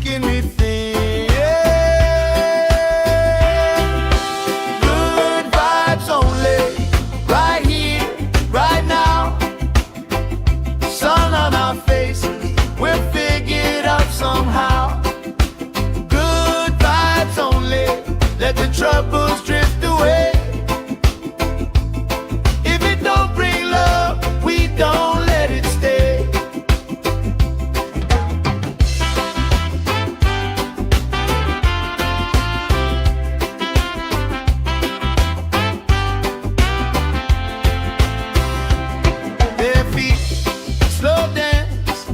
making me think. Good vibes only, right here, right now. Sun on our faces, we'll figure it out somehow. Good vibes only, let the troubles drift away. If it don't bring love, we don't let it stay. Bare feet, slow dance,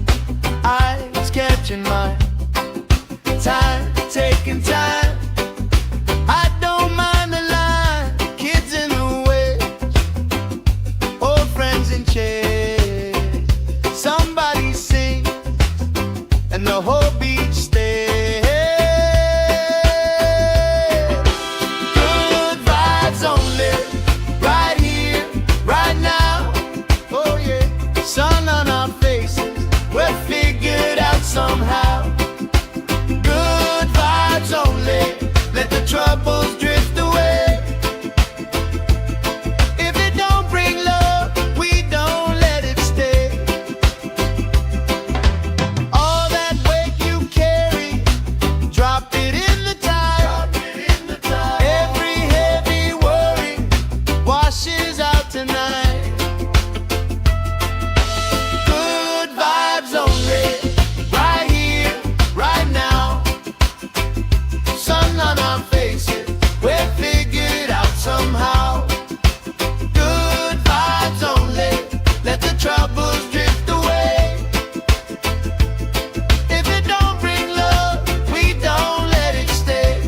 eyes catching mine. Time, taking time. I don't mind the line, kids in the way, old friends in chairs. Somebody sing, and the whole beach stays. Good vibes only, right here, right now. Oh yeah, sun on our faces, we'll figure it out somehow. Good vibes only, let the troubles drift away. If it don't bring love, we don't let it stay. All that weight you carry, drop it in the tide. Every heavy worry washes out tonight. Good vibes only, right here, right now. Sun on our faces, we'll figure it out somehow. Good vibes only, let the troubles drift away. If it don't bring love, we don't let it stay.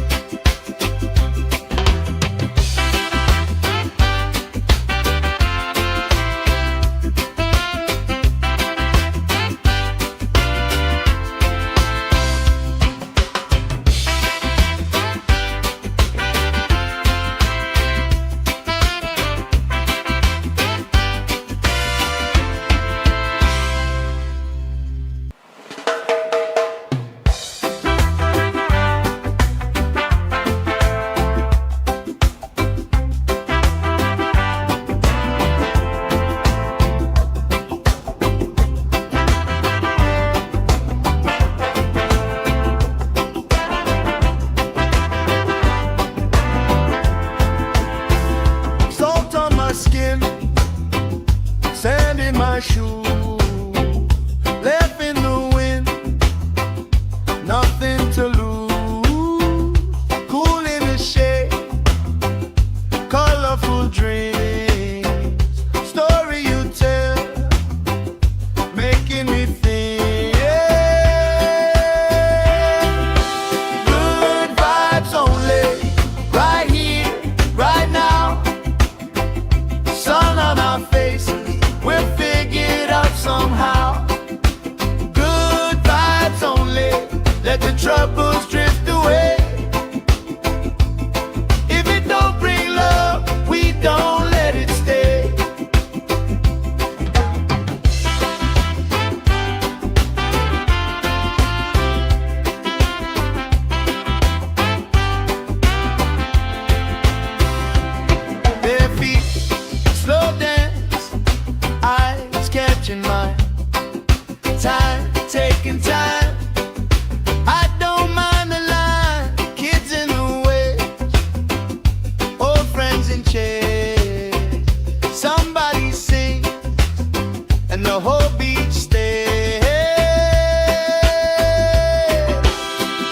Salt on my skin, sand in my shoes, left in the wind, nothing to lose. Cool in the shade, colorful dreams, story you tell, making me think. Good vibes only, right here, right now. Sun on our faces, we'll figure it out somehow. Good vibes only, let the troubles drift away. If it don't bring love, we don't let it stay. Bare feet, slow dance, eyes catching mine. Time, taking time. I don't mind the line, kids in the way, old friends in chairs. Somebody sing, and the whole beach stays.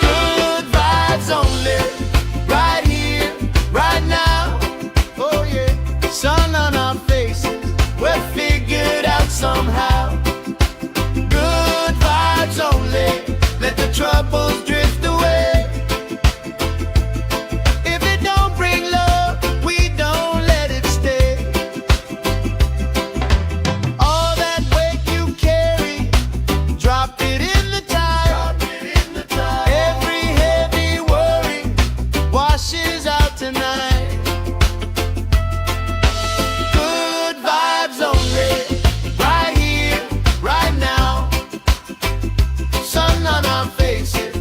Good vibes only, right here, right now. Oh yeah, sun on our faces, we'll figure it out somehow. Good vibes only, let the troubles drift away. If it don't bring love, we don't let it stay. All that weight you carry, drop it in the tide. Every heavy worry washes out tonight. Good vibes only, right here, right now. Sun on our faces,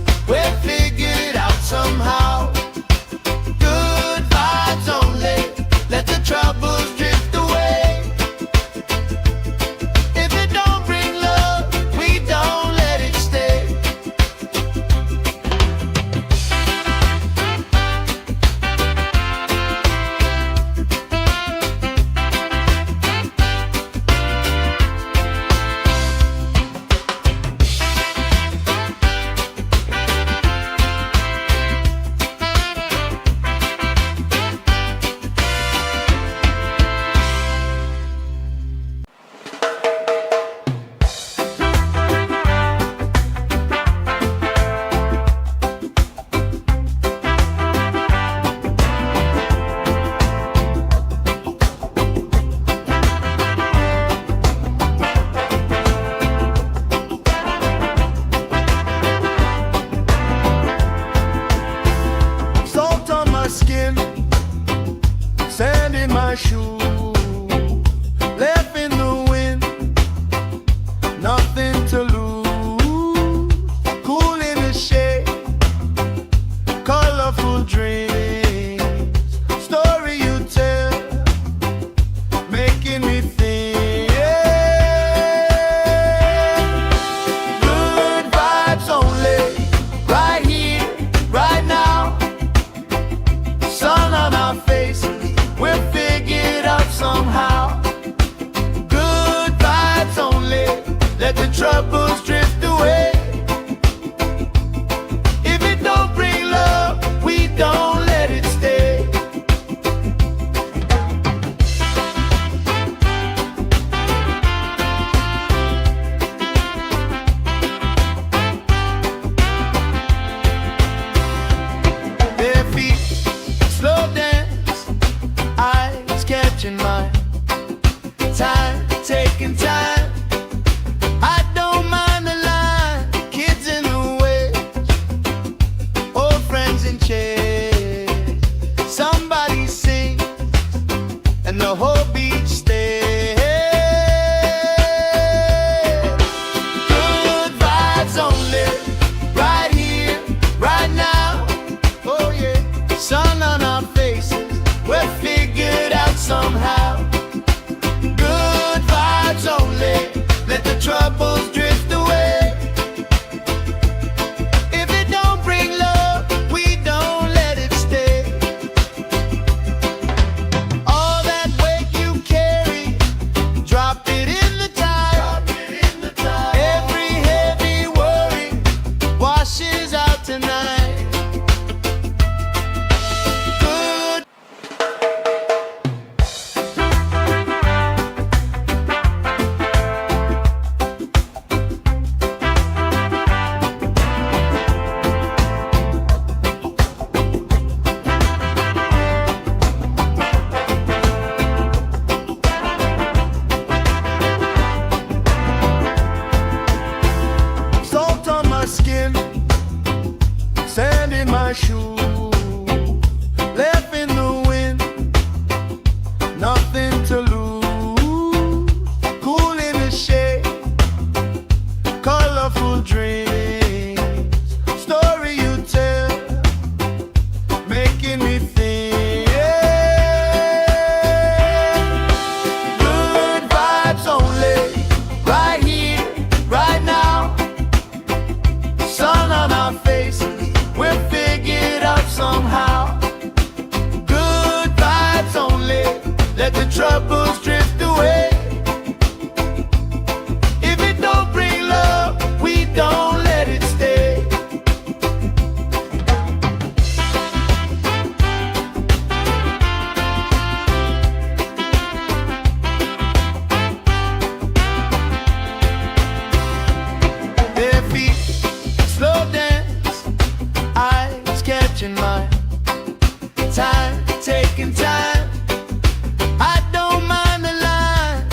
my shoe, left in the wind, nothing to lose. Cool in the shade, colorful dreams, story you tell, making me think. Good vibes only, right here, right now. Sun on our faces, we're figured out somehow. Good vibes only, let the troubles drift away. If it don't bring love, we don't let it stay. Bare feet, slow dance, eyes catching mine. Time, taking time. I don't mind the line. Kids in the way, old friends in chairs. Somebody sings and the whole beach stays. Good vibes only, right here, right now. Oh yeah, sun on our faces, we're figured out somehow. Good vibes only, let the troubles drift away. If it don't bring love, we don't let it stay. All that weight you carry, drop it in the tide. Every heavy worry washes out tonight. Good. Salt on my skin, sand in my shoe, left in the wind, nothing to lose. Cool in the shade, colorful dreams, story you tell, making me think. Good vibes only, right here, right now. Sun on our faces, we're figured out somehow. Good vibes only, let the troubles drift away. If it don't bring love, we don't let it stay. Bare feet, slow dance, eyes catching mine. Time, taking time. I don't mind the line.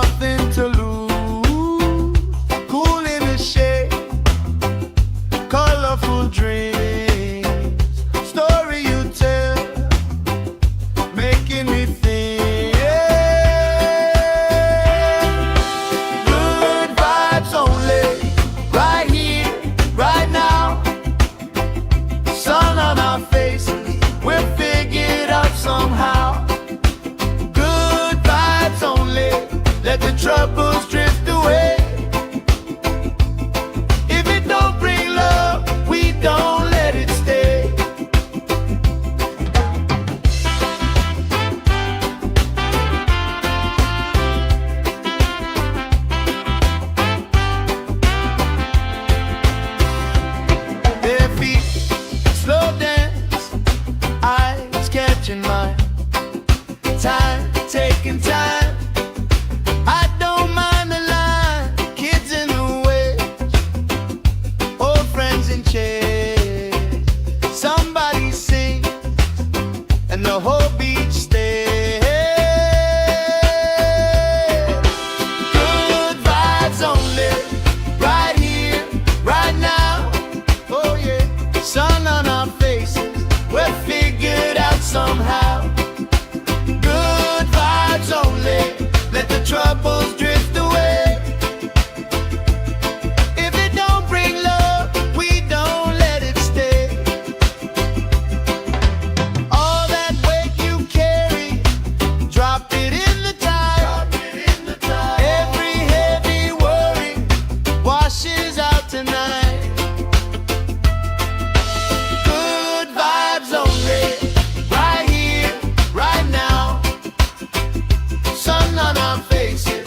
nothing to lose. Cool in the shade, colorful dreams. Story you tell, making me think. Good vibes only, right here, right now. Sun on our faces, we'll figure it out somehow. Good vibes only, let the troubles drift away. If it don't bring love, we don't let it stay. Bare feet, slow dance, eyes catching mine. Time, taking time. I don't mind the line. Kids in the way, old friends in chairs. Somebody sings and the whole beach stays. Good vibes only, right here, right now. Oh yeah, sun on our faces, we're figured out somehow. Good vibes only, let the troubles drift away. If it don't bring love, we don't let it stay. All that weight you carry, drop it in the tide. Every heavy worry washes out tonight. Good vibes only, right here, right now. Sun on our faces,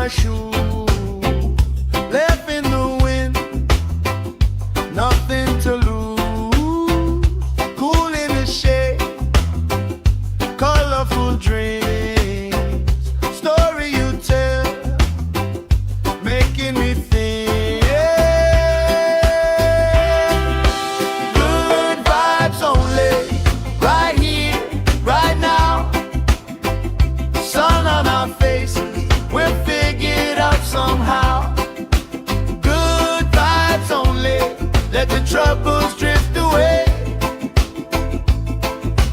my shoe, left in the wind, nothing to lose. Cool in the shade, colorful dreams, story you tell, making me think. Good vibes only, right here, right now. Sun on our faces, we're figured out somehow. Good vibes only, let the troubles drift away.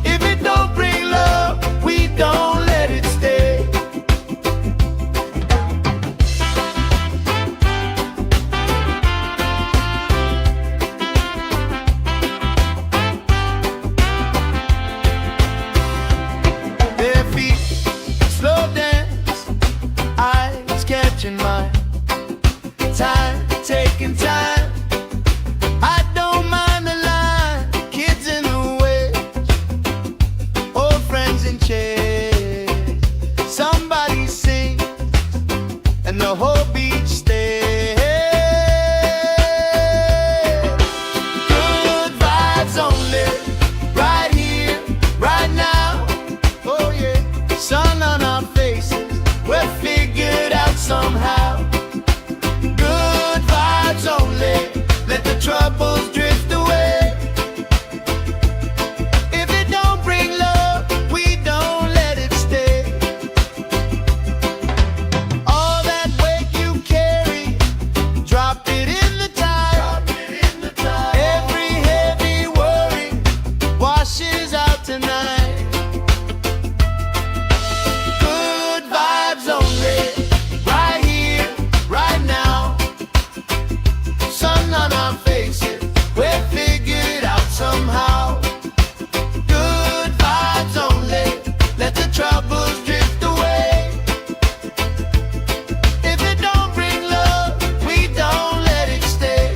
If it don't bring love, we don't let it stay. Their feet slow dance, eyes catching mine, time taking time. I don't mind the line, kids in the way, old friends in chairs. Somebody sing, and the whole beach stays. Good vibes only, right here, right now. Oh yeah, sun on our faces, we're figured out somehow. Good vibes only, let the troubles drift away. If it don't bring love, we don't let it stay. All that weight you carry, drop it in the tide. Every heavy worry washes out tonight. Good vibes only, right here, right now. Sun on our faces, we're figured out somehow. Good vibes only, let the troubles drift away. If it don't bring love, we don't let it stay.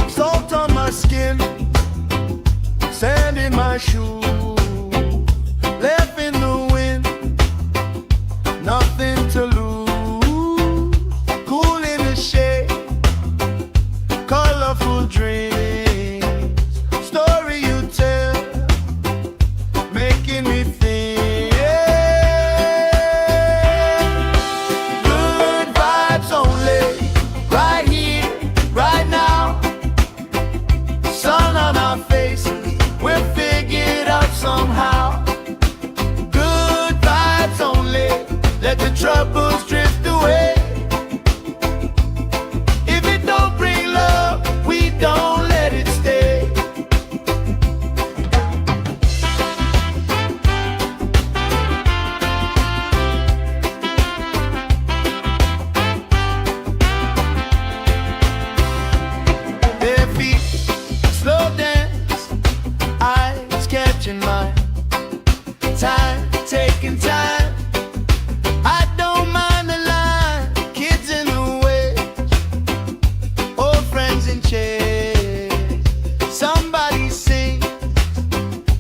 Salt on my skin, sand in my shoe, left in the wind, nothing to lose. Cool in the shade, colorful dreams, story you tell, making me think. Good vibes only, right here, right now. Sun on our faces, we're figured out somehow. Good vibes only, let the troubles drift away. If it don't bring love, we don't let it stay. Their feet slow dance, eyes catching mine, time taking time. I don't mind the line, kids in the way, old friends in chairs. Somebody sing,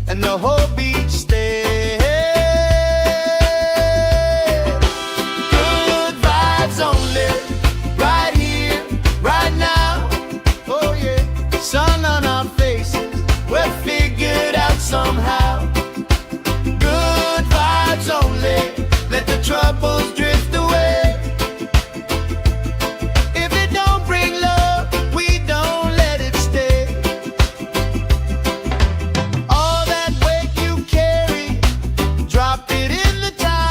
and the whole beach stays. Good vibes only, right here, right now. Oh yeah, sun on our faces, we're figured out somehow. Good vibes only, let the troubles drift away. If it don't bring love, we don't let it stay. All that weight you carry, drop it in the tide.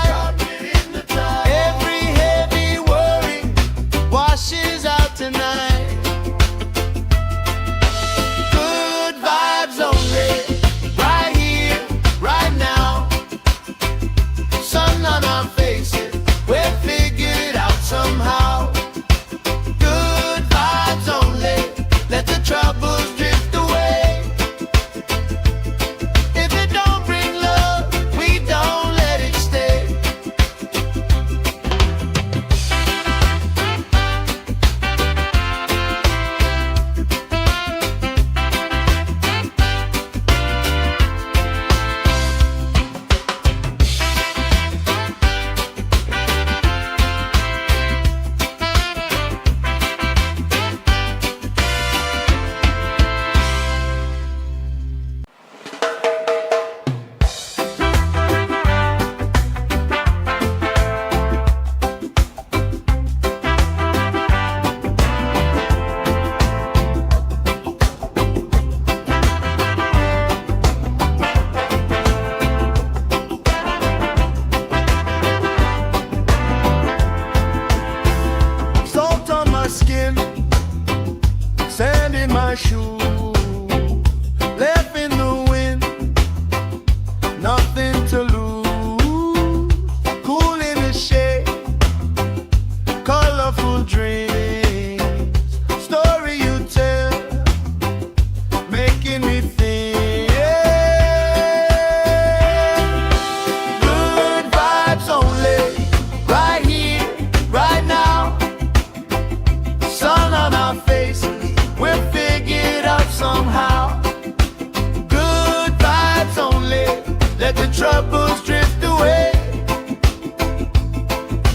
the troubles drift away.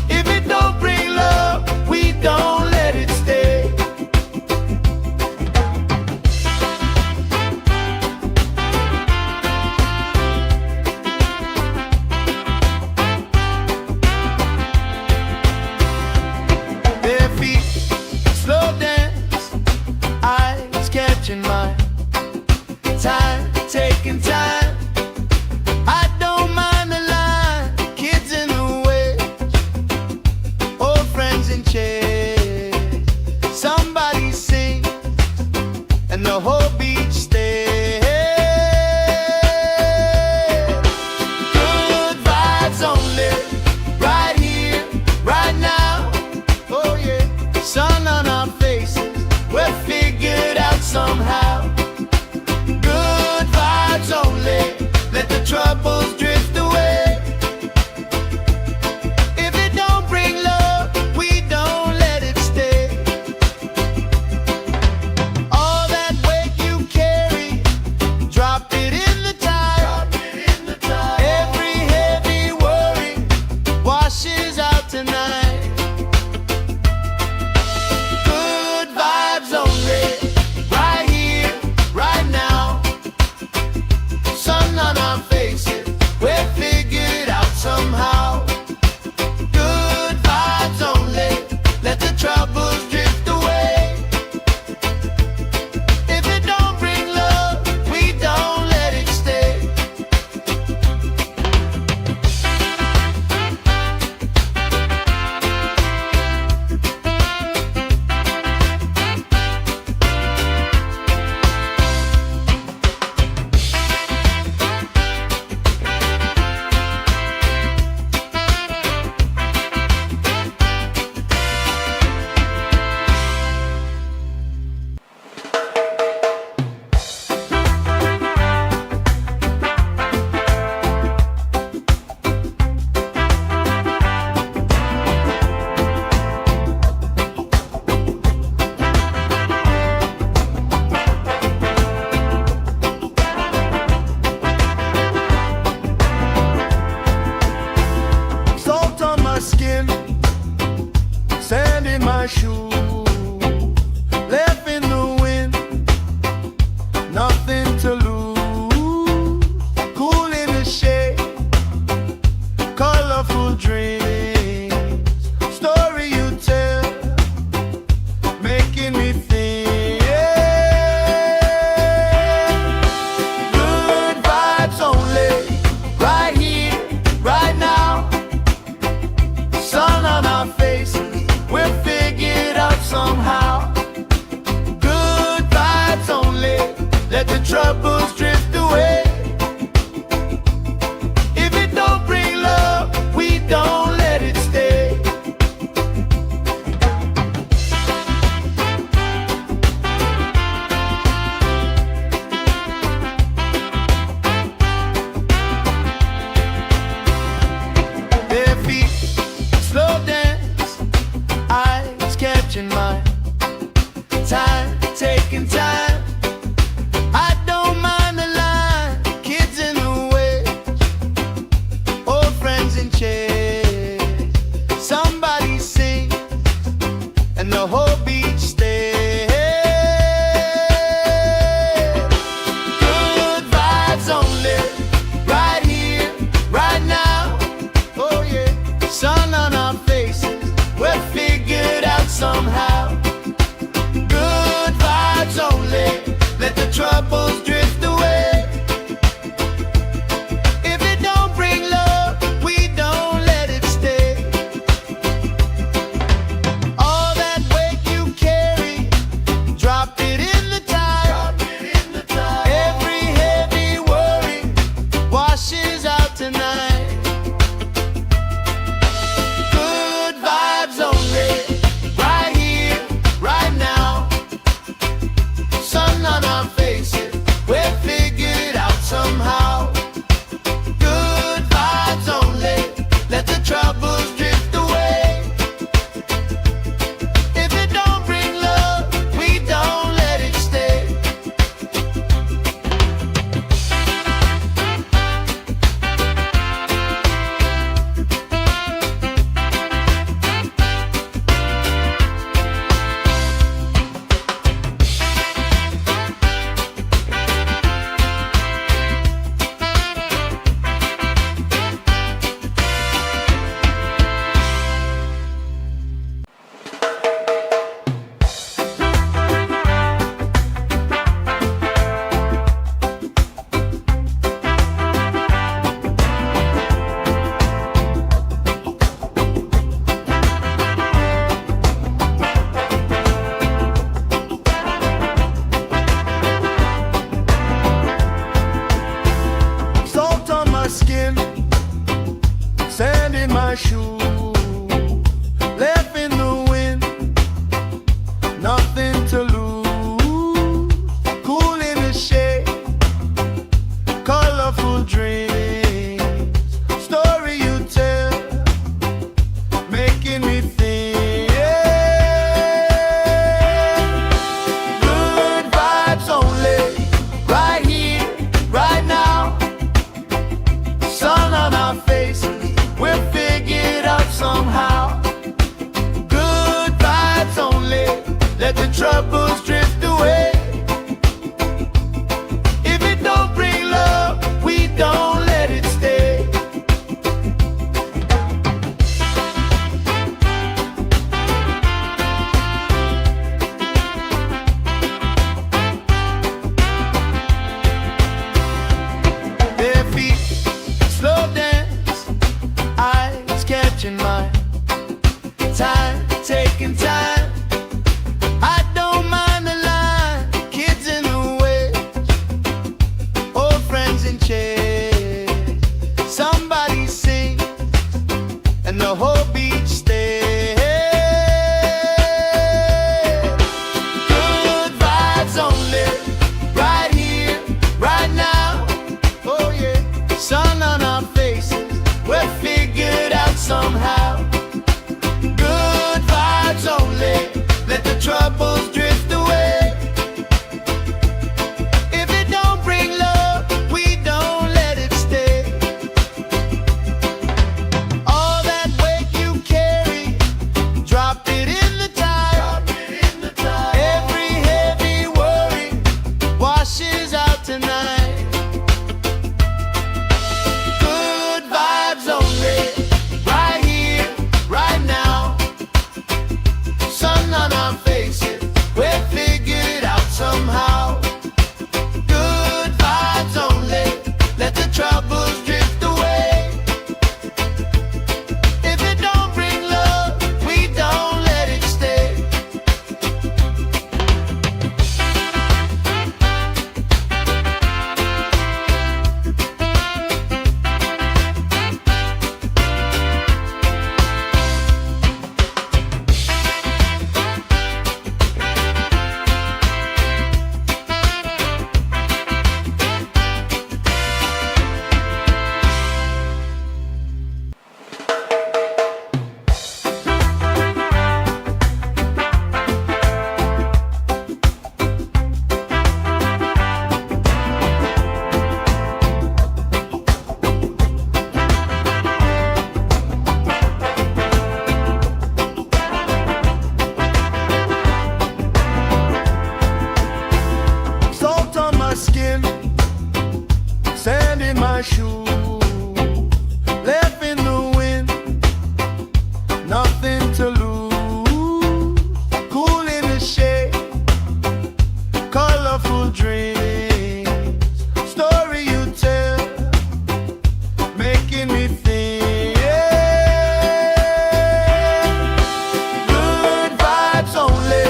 If it don't bring love, we don't let it stay. Their feet slow dance, eyes catching mine. Time, taking time. I don't mind the line. Kids in the way, old friends in chairs. Somebody sing, and the whole beach stays. Good vibes only, right here, right now. Oh yeah, sun on our faces, we're figured out somehow. Good vibes only, let the troubles drift away. If it don't bring love, we don't let it stay. All that weight you carry, drop it in the tide. Every heavy worry washes out tonight. Good vibes only, right here, right now. Sun on our faces, we're figured out somehow. Good vibes only, let the troubles drift away. If it don't bring love, we don't let it stay. Salt on my skin, sand in my shoes, left in the wind, nothing to lose. Cool in the shade, colorful dreams, story you tell, making me think. Good vibes only, right here, right now. Sun on our faces, we're figured skin, sand in my shoes, left in the wind, nothing to lose. Cool in the shade, colorful dreams, story you tell, making me think. Good vibes only, right here, right now. Sun on our faces, we're figured out somehow. Good vibes only, let the troubles drift away. If it don't bring love, we don't let it stay. Bare feet, slow dance, eyes catching mine. Time, taking time. I don't mind the line. Kids in the way, old friends in chairs. Somebody sing, and the whole beach stays. Good vibes only, right here, right now. Oh yeah, sun on our faces, we're figured out somehow. Good vibes only, let the troubles drift away. If it don't bring love, we don't let it stay. All that weight you carry, drop it in the tide. Every heavy worry washes out tonight. Good vibes only, right here, right now. Sun on our faces, we're figured out somehow. Good vibes only, let the troubles drift away. If it don't bring love, we don't let it stay. Salt on my skin, sand in my shoes, left in the wind, nothing to lose. Cool in the shade, colorful dreams, story you tell, making me think. Good vibes only,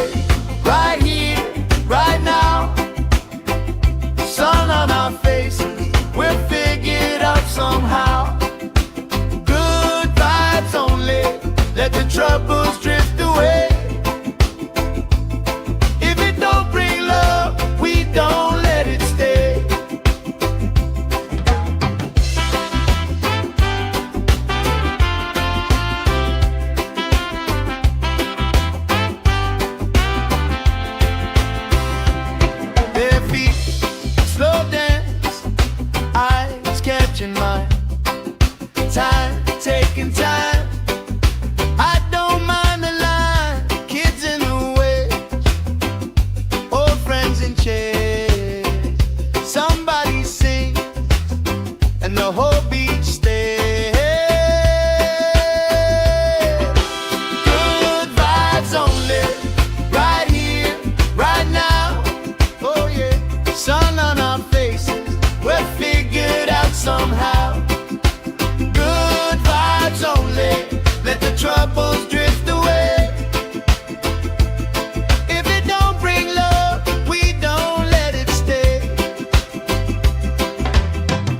right here, right now. Sun on our faces, we're figured out somehow. Good vibes only, let the troubles drift away. If it don't bring love, we don't let it stay. Bare feet, slow dance, eyes catching mine. Time, taking time. I don't mind the line. Kids in the way, old friends in chairs. Somebody sing, and the whole beach stays. Good vibes only, right here, right now. Oh yeah, sun on our faces, we're figured out somehow. Good vibes only, let the troubles drift away. If it don't bring love, we don't let it stay.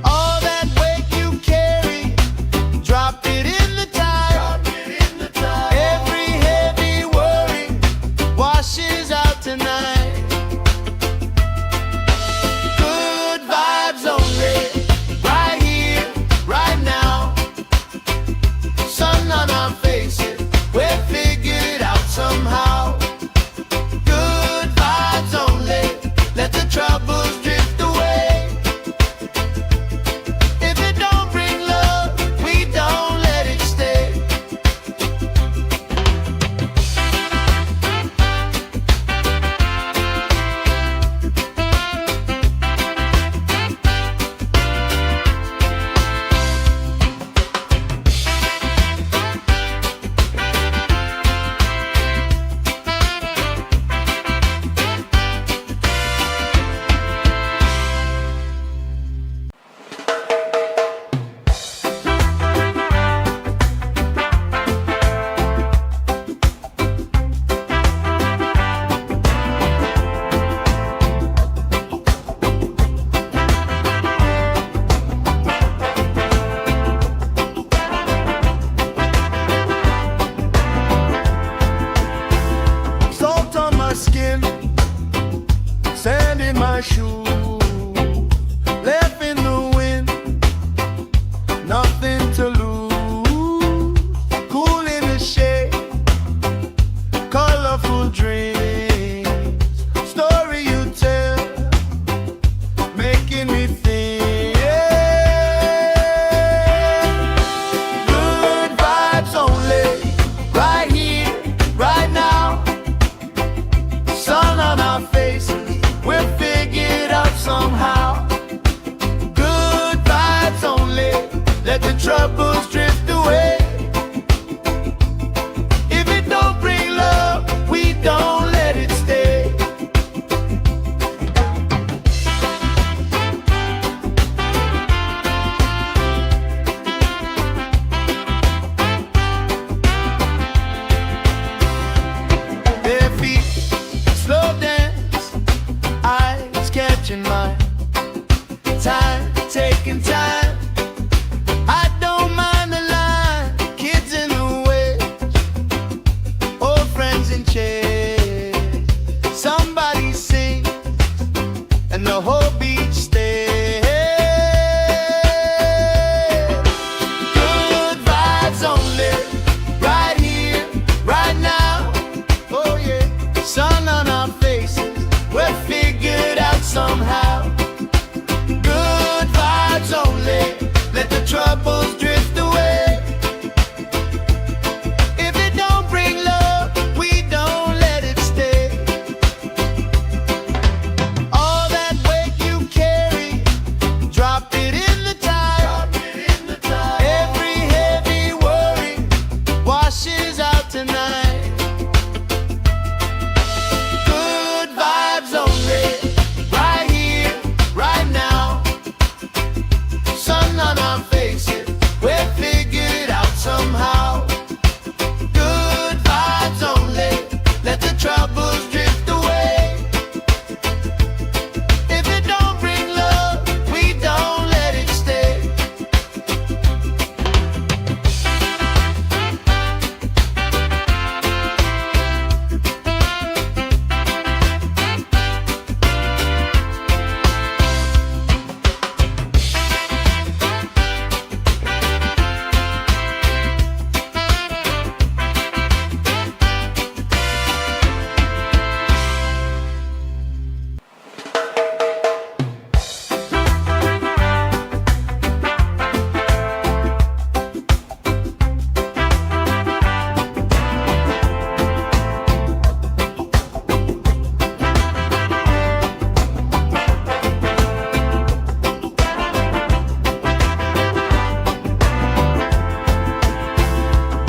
All that weight you carry, let the troubles drift away. If it don't bring love, we don't let it stay. Their feet slow dance, eyes catching mine, time taking time. I don't mind the line, kids in the way, old friends in chairs. Somebody sing and the whole beach stays. Good vibes only, right here, right now. Oh yeah, sun on our faces, we're figured out somehow. Good vibes only, let the troubles drift away. If it don't bring love, we don't let it stay. All that weight you carry, drop it in the tide. Every heavy worry washes out tonight. Good vibes only, right here, right now. Sun on our faces, we're figured out somehow. Good vibes only, let the troubles drift away. If it don't bring love, we don't let it stay.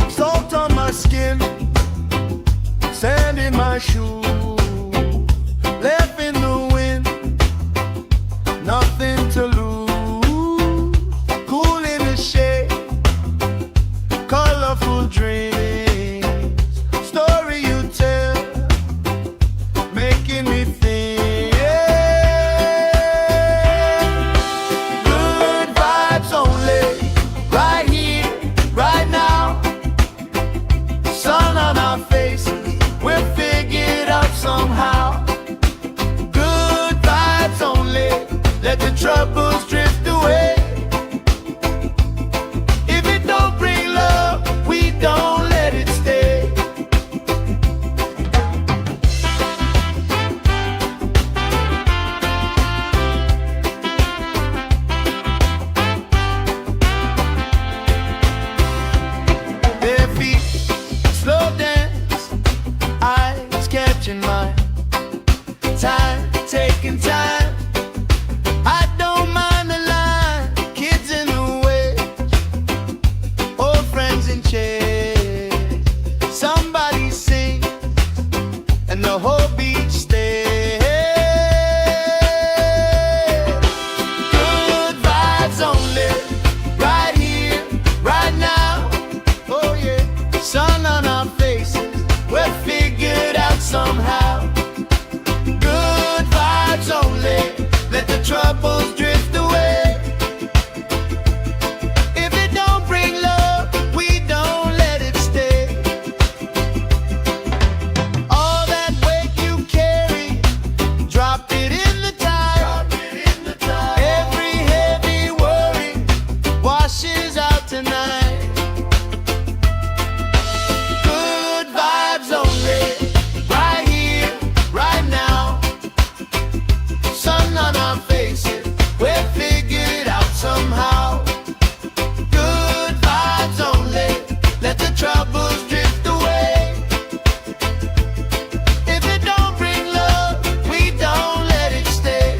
Salt on my skin, sand in my shoes, left in the wind, nothing to lose. Cool in the shade, colorful dreams, story you tell, making me think. Good vibes only, right here, right now. Sun on our faces, we're figured out somehow. Good vibes only, let the troubles drift away. If it don't bring love, we don't let it stay. Their feet slow dance, eyes catching mine, time taking time. I don't mind the line, kids in the way, old friends in chairs. Somebody sing and the whole beach stays. Good vibes only, right here, right now. Oh yeah, sun on our faces, we're figured out somehow. Good vibes only, let the troubles drift away. If it don't bring love, we don't let it stay. All that weight you carry, drop it in the tide. Every heavy worry washes out tonight. Good vibes only, right here, right now. Sun on our faces, we're figured out somehow. Good vibes only, let the troubles drift away. If it don't bring love, we don't let it stay.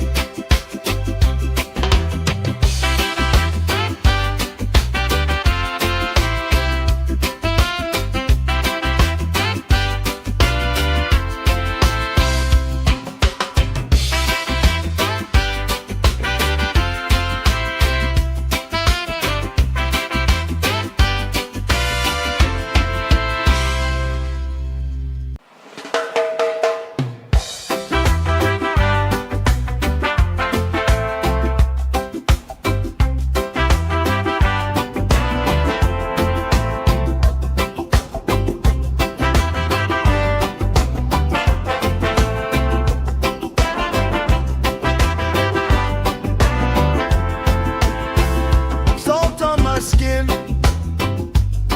my skin,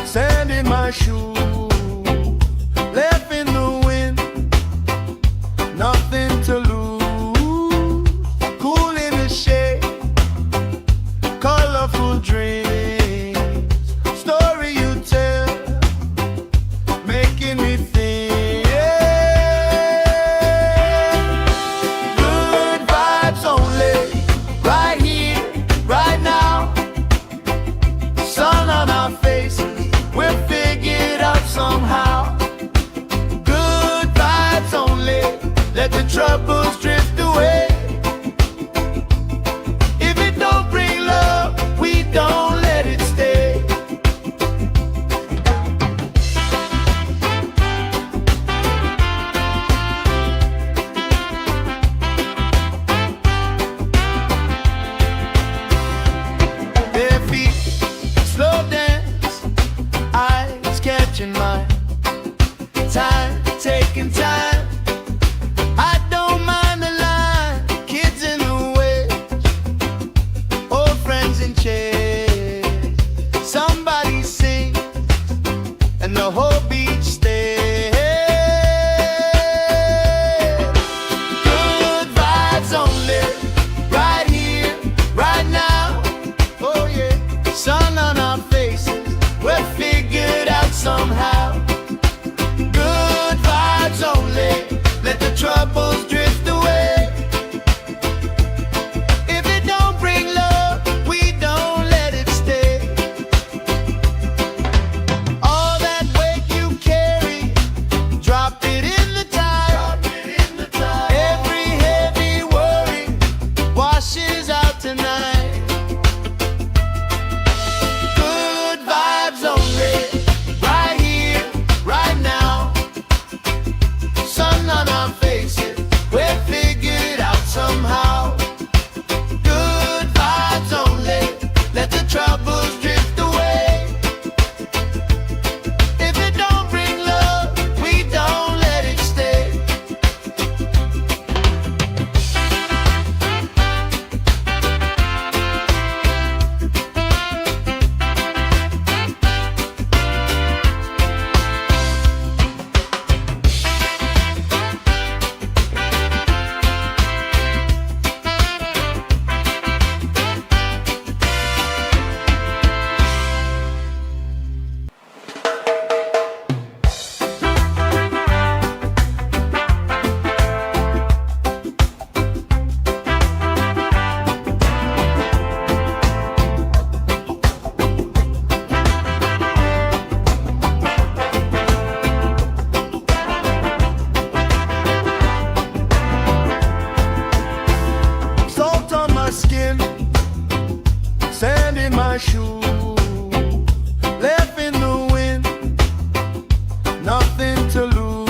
sand in my shoes, left in the wind, nothing to lose. Cool in the shade, colorful dreams, story you tell, making me think. Good vibes only, right here, right now. Sun on our faces, we're figured out somehow. Good vibes only, let the troubles drift away. If it don't bring love, we don't let it stay. Bare feet, slow dance, eyes catching mine. Time, taking time. I don't mind the line. Kids in the way, old friends in chairs. Somebody sing, and the whole beach stays. Good vibes only, right here, right now. Oh yeah, sun on our faces, we're figured out somehow. Good vibes only, let the troubles drift away. If it don't bring love, we don't let it stay. All that weight you carry, drop it in the tide. Every heavy worry washes out tonight. Good vibes only, right here, right now. Sun on our faces, we're figured out somehow. Good vibes only, let the troubles drift away. If it don't bring love, we don't let it stay. Salt on my skin, sand in my shoes, left in the wind, nothing to lose.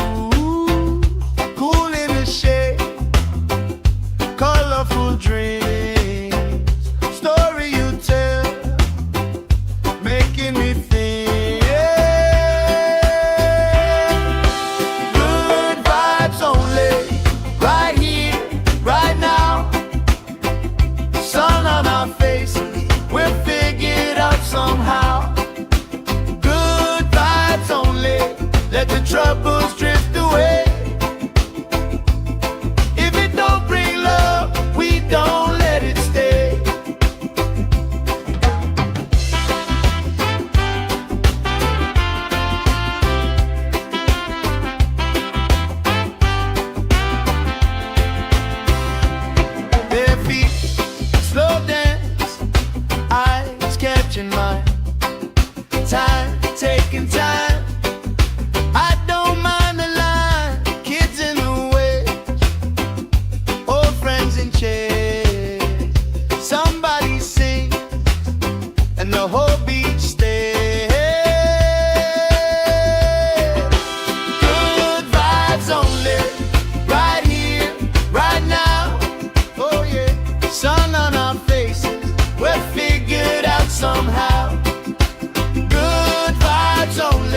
Cool in the shade, colorful dreams, story you tell, making me think. Good vibes only, right here, right now. Sun on our faces, we're figured out somehow. Good vibes only, let the troubles drift away. If it don't bring love, we don't let it stay. Bare feet, slow dance, eyes catching mine. Time, taking time. I don't mind the line. Kids in the way, old friends in chairs. Somebody sing, and the whole beach stays. Good vibes only, right here, right now. Oh yeah, sun on our faces, we're figured out somehow. Good vibes only.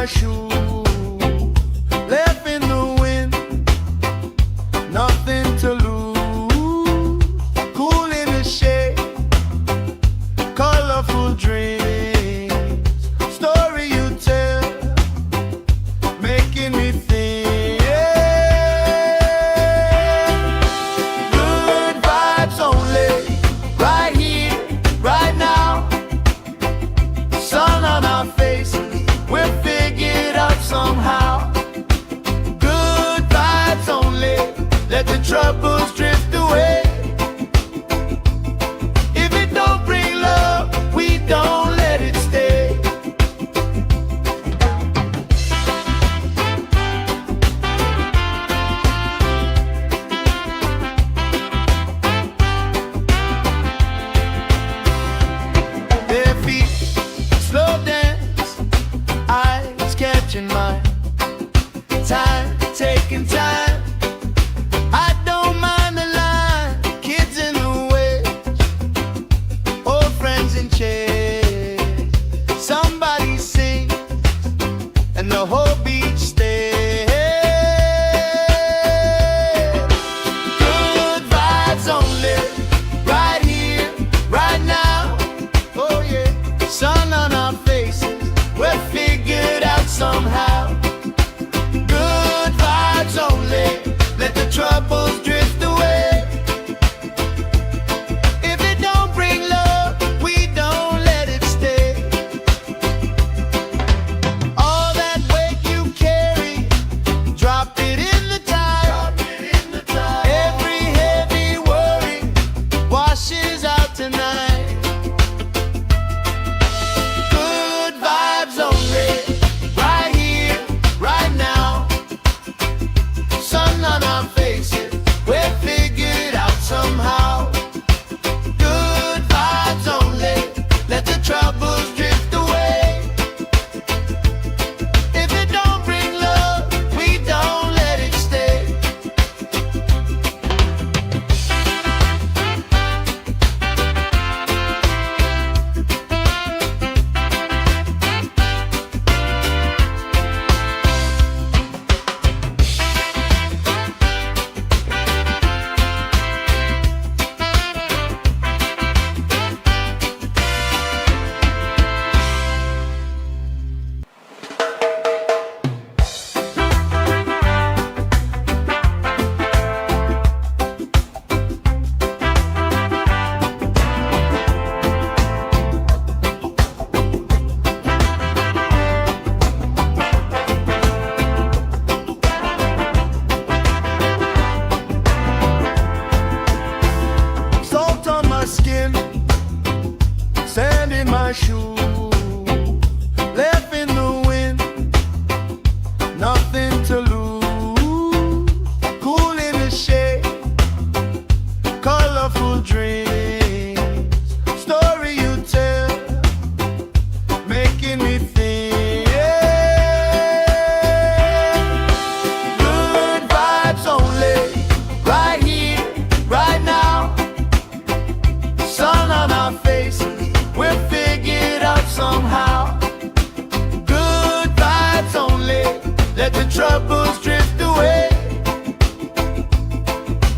my shoe, left in the wind, nothing to lose. Cool in the shade, colorful dreams, story you tell, making me think. Good vibes only, right here, right now. Sun on our faces, we're figured out somehow. Good vibes only, let the troubles drift away. If it don't bring love, we don't let it stay. Their feet slow dance, eyes catching mine, time taking time. I don't mind the line, kids in the way, old friends in chairs. Somebody sing, and the whole beach stays. Good vibes only, right here, right now. Oh yeah, sun on our faces, we're figured out somehow. Good vibes only, let the troubles drift away. If it don't bring love, we don't let it stay. All that weight you carry, drop it in the tide. Every heavy worry washes out tonight. Good vibes only, right here, right now. Sun on our faces, we're figured out somehow. Good vibes only, let the troubles drift away. If it don't bring love, we don't let it stay. Salt on my skin, sand in my shoe, left in the wind, nothing to lose. Cool in the shade, colorful dreams, story you tell, making me think. Good vibes only, right here, right now. Sun on our faces, we're figured out somehow. Good vibes only, let the troubles drift away.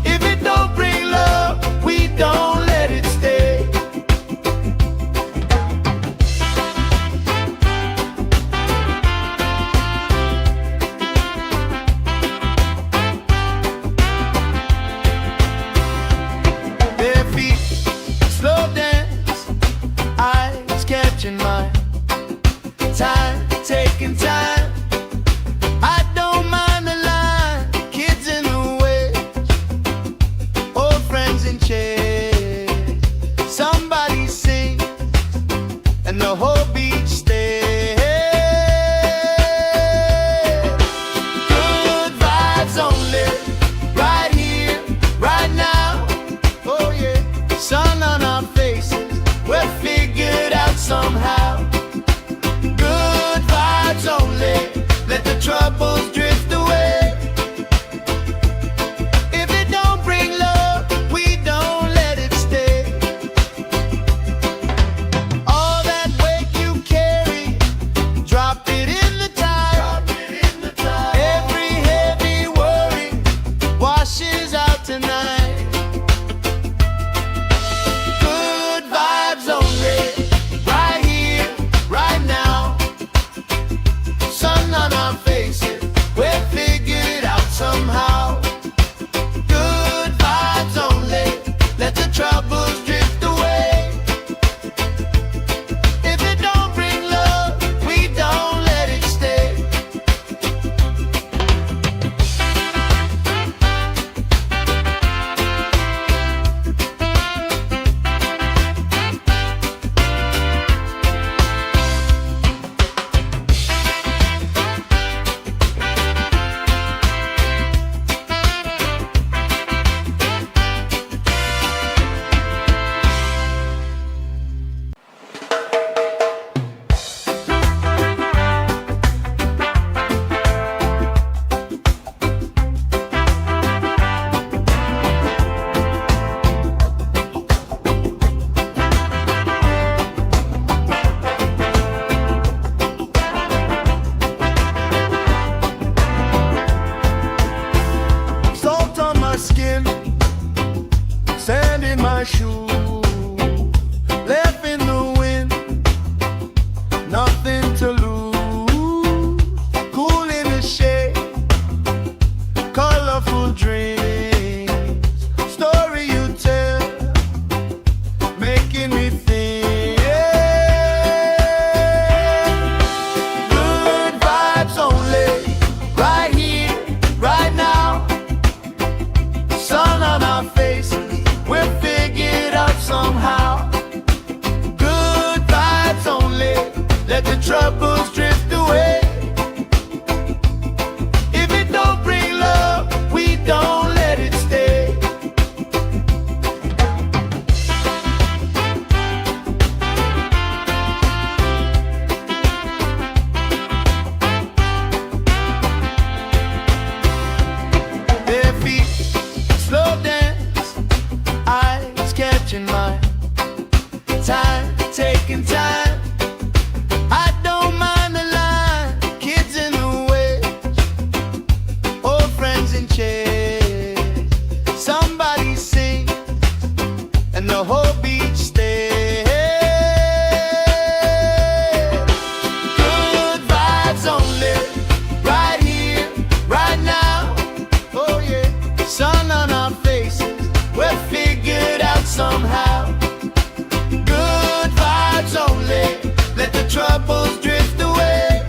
If it don't bring love, we don't let it stay. Their feet slow dance, eyes catching mine, time taking time. I don't mind the line, kids in the way, old friends in chairs. Somebody sing, and the whole beach stays. Good vibes only, right here, right now. Oh yeah, sun on our faces, we're figured out somehow. Good vibes only, let the troubles drift away. If it don't bring love, we don't let it stay. All that weight you carry, drop it in the tide. troubles drift away. If it don't bring love, we don't let it stay. Their feet slow dance, eyes catching mine. Time, taking time. I don't mind the line. Kids in the way, old friends in chairs. Somebody sings and the whole beach stays. Good vibes only, right here, right now. Oh yeah, sun on our faces, we're figured out somehow. Good vibes only, let the troubles drift away.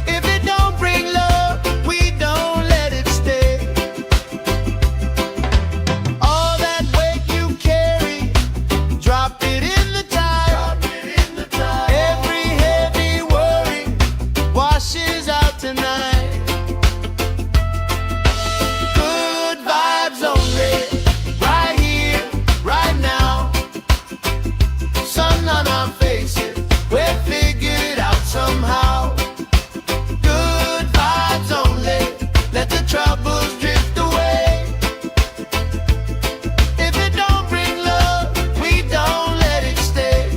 If it don't bring love, we don't let it stay. All that weight you carry, drop it in the tide. Every heavy worry washes out tonight. Good vibes only, right here, right now. Sun on our faces, we're figured out somehow. Good vibes only, let the troubles drift away. If it don't bring love, we don't let it stay.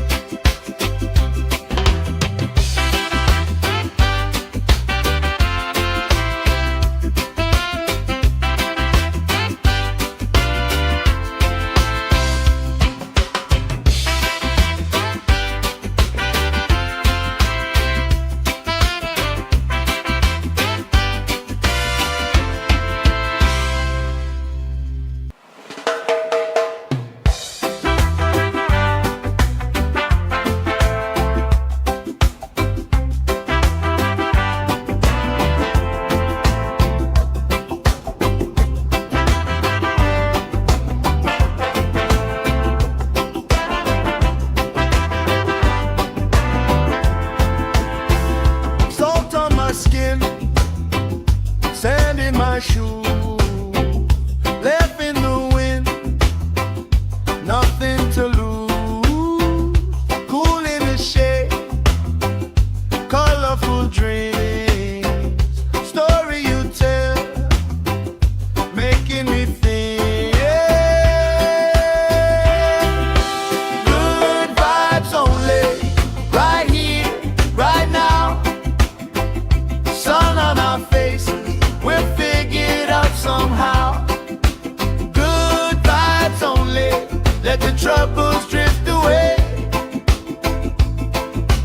Salt on my skin, sand in my shoes, left in the wind, nothing to lose. Cool in the shade, colorful dreams, story you tell, making me think. Good vibes only, right here, right now. Sun on our faces, we're figured out somehow. Good vibes only, let the troubles drift away.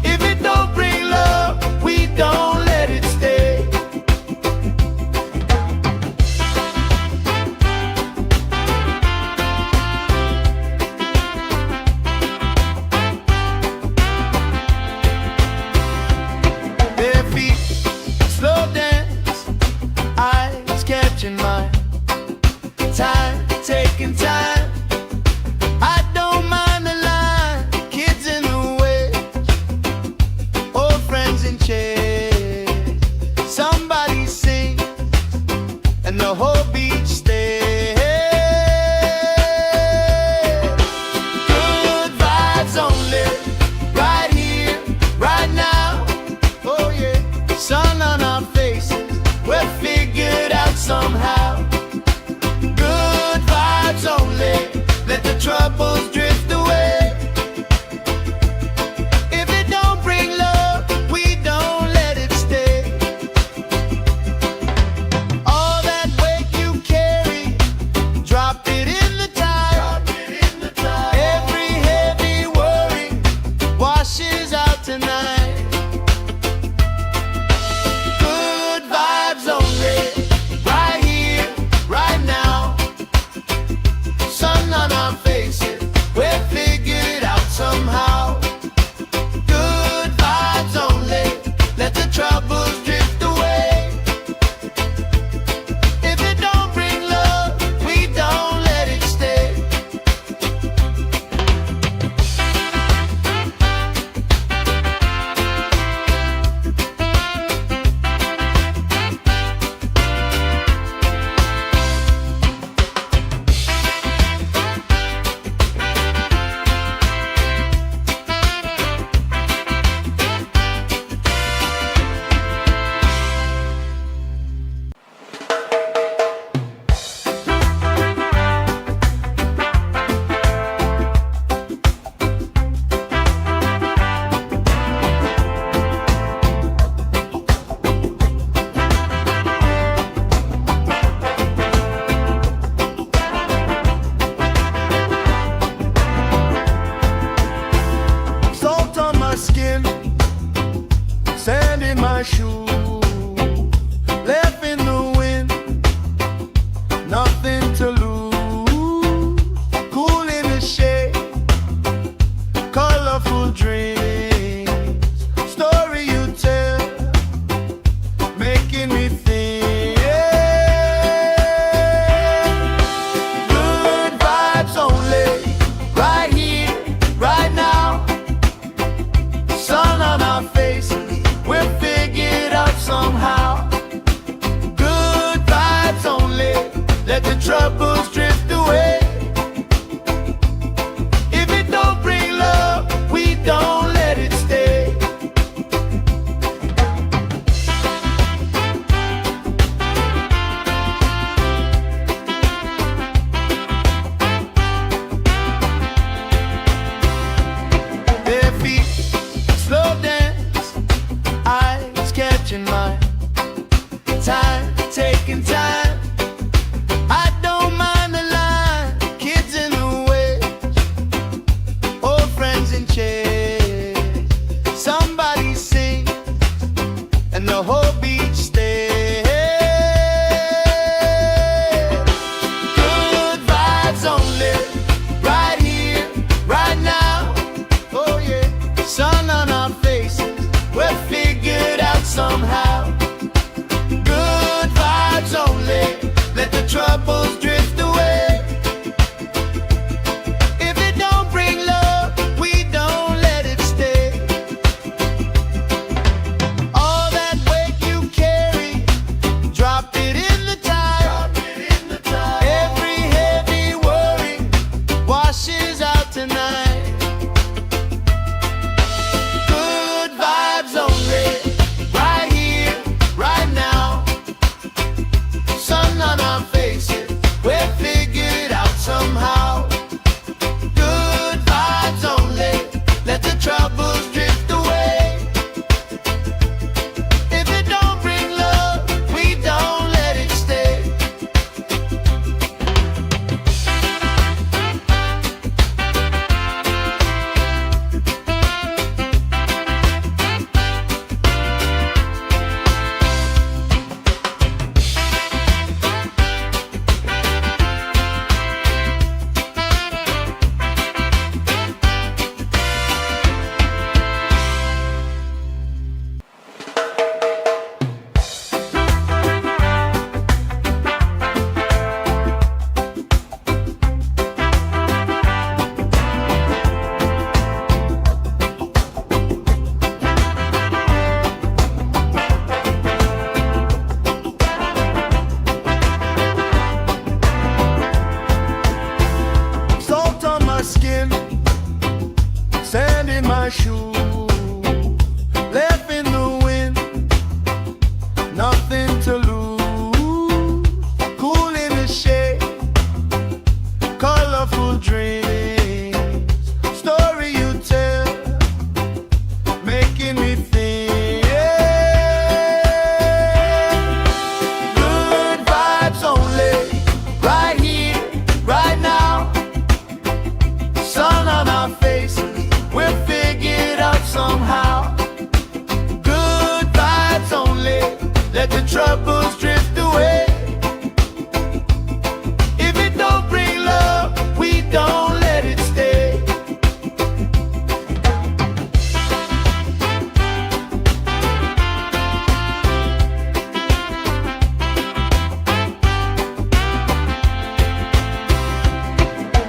If it don't bring love, we don't let it stay. Their feet slow dance, eyes catching mine. Time, taking time. I don't mind the line. Kids in the way, old friends in chairs. Somebody sings and the whole beach stays. Good vibes only, right here, right now. Oh yeah, sun on our faces, we're figured out somehow. Good vibes only, let the troubles drift away. If it don't bring love, we don't let it stay. All that weight you carry, drop it in the tide. Every heavy worry washes out tonight. Good vibes only, right here, right now. Sun on our faces, we're my shoe, left in the wind, nothing to lose. Cool in the shade, colorful dreams, story you tell, making me think. Good vibes only, right here, right now. Sun on our faces, we're figured out somehow. Good vibes only, let the troubles drift away. If it don't bring love, we don't let it stay. Their feet slow dance, eyes catching mine, time taking time. I don't mind the line, kids in the way, old friends in chairs. Somebody sing, and the whole beach stays. Good vibes only, right here, right now. Oh yeah, sun on our faces, we're figured out somehow. Good vibes only, let the troubles drift away. If it don't bring love, we don't let it stay. All that weight you carry, drop it in the tide. Every heavy worry washes out tonight. Good vibes only, right here, right now. Sun on our faces, we're figured out somehow. Good vibes only, let the troubles drift away. If it don't bring love, we don't let it stay. Salt on my skin, sand in my shoe, left in the wind, nothing to lose. Cool in the shade, colorful dreams, story you tell, making me think. Good vibes only, right here, right now. Sun on our faces, we're figured out somehow. Good vibes only, let the troubles drift away. If it don't bring love, we don't let it stay.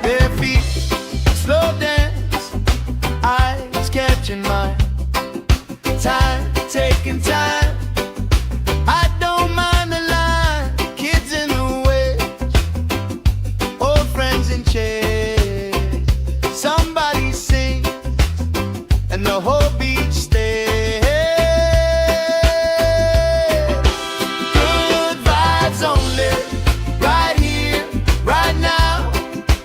Their feet slow dance, eyes catching mine, time taking time. I don't mind the line, kids in the way, old friends in chairs. Somebody sing, and the whole beach stays. Good vibes only, right here, right now.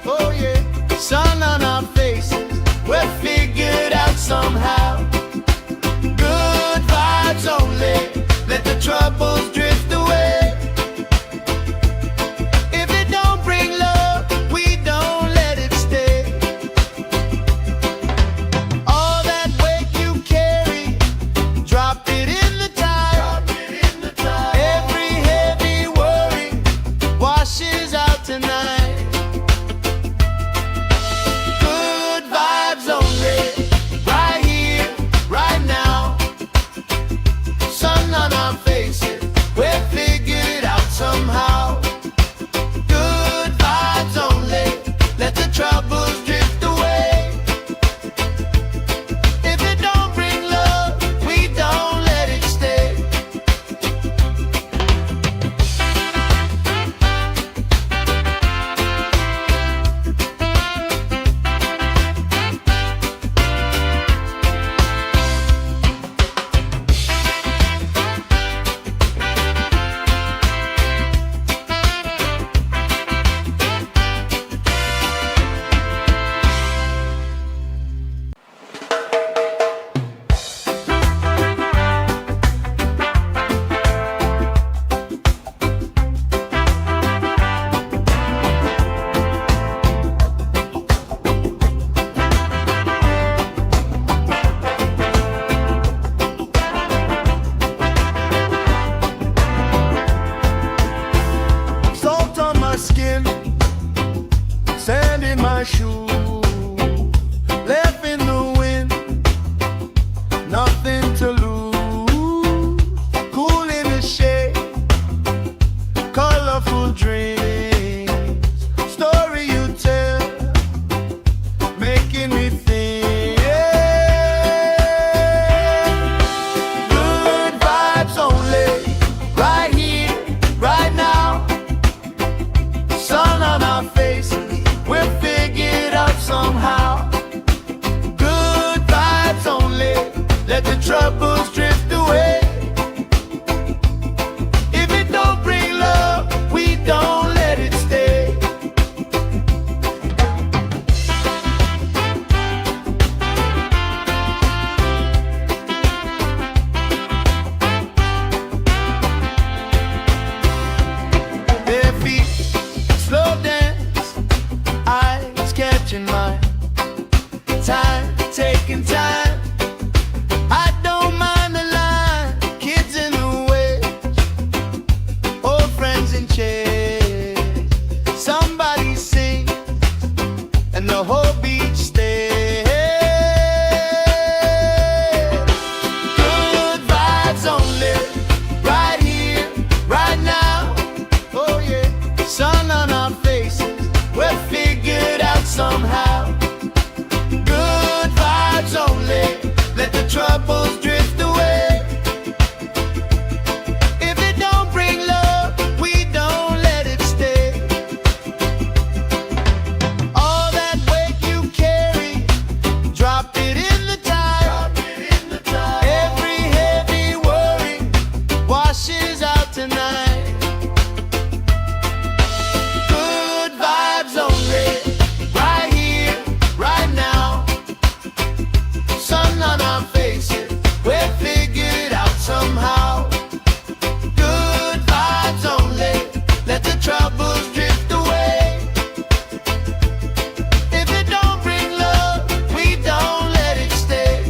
Oh yeah, sun on our faces, we're figured out somehow. Good vibes only, let the troubles drift away. If it don't bring love, we don't let it stay. All that weight you carry, troubles drift away. If it don't bring love, we don't let it stay. All that weight you carry, drop it in the tide. Every heavy worry washes out tonight. Good vibes only, right here, right now. Sun on our faces, we're figured out somehow. Good vibes only, let the troubles drift away. If it don't bring love, we don't let it stay.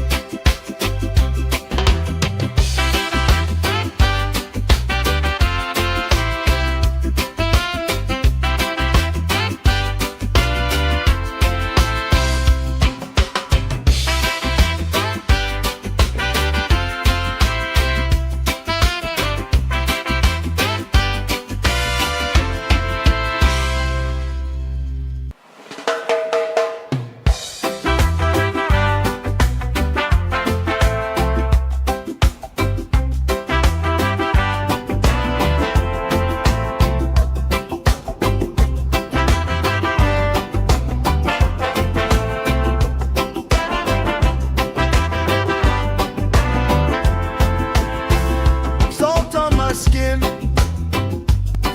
Salt on my skin,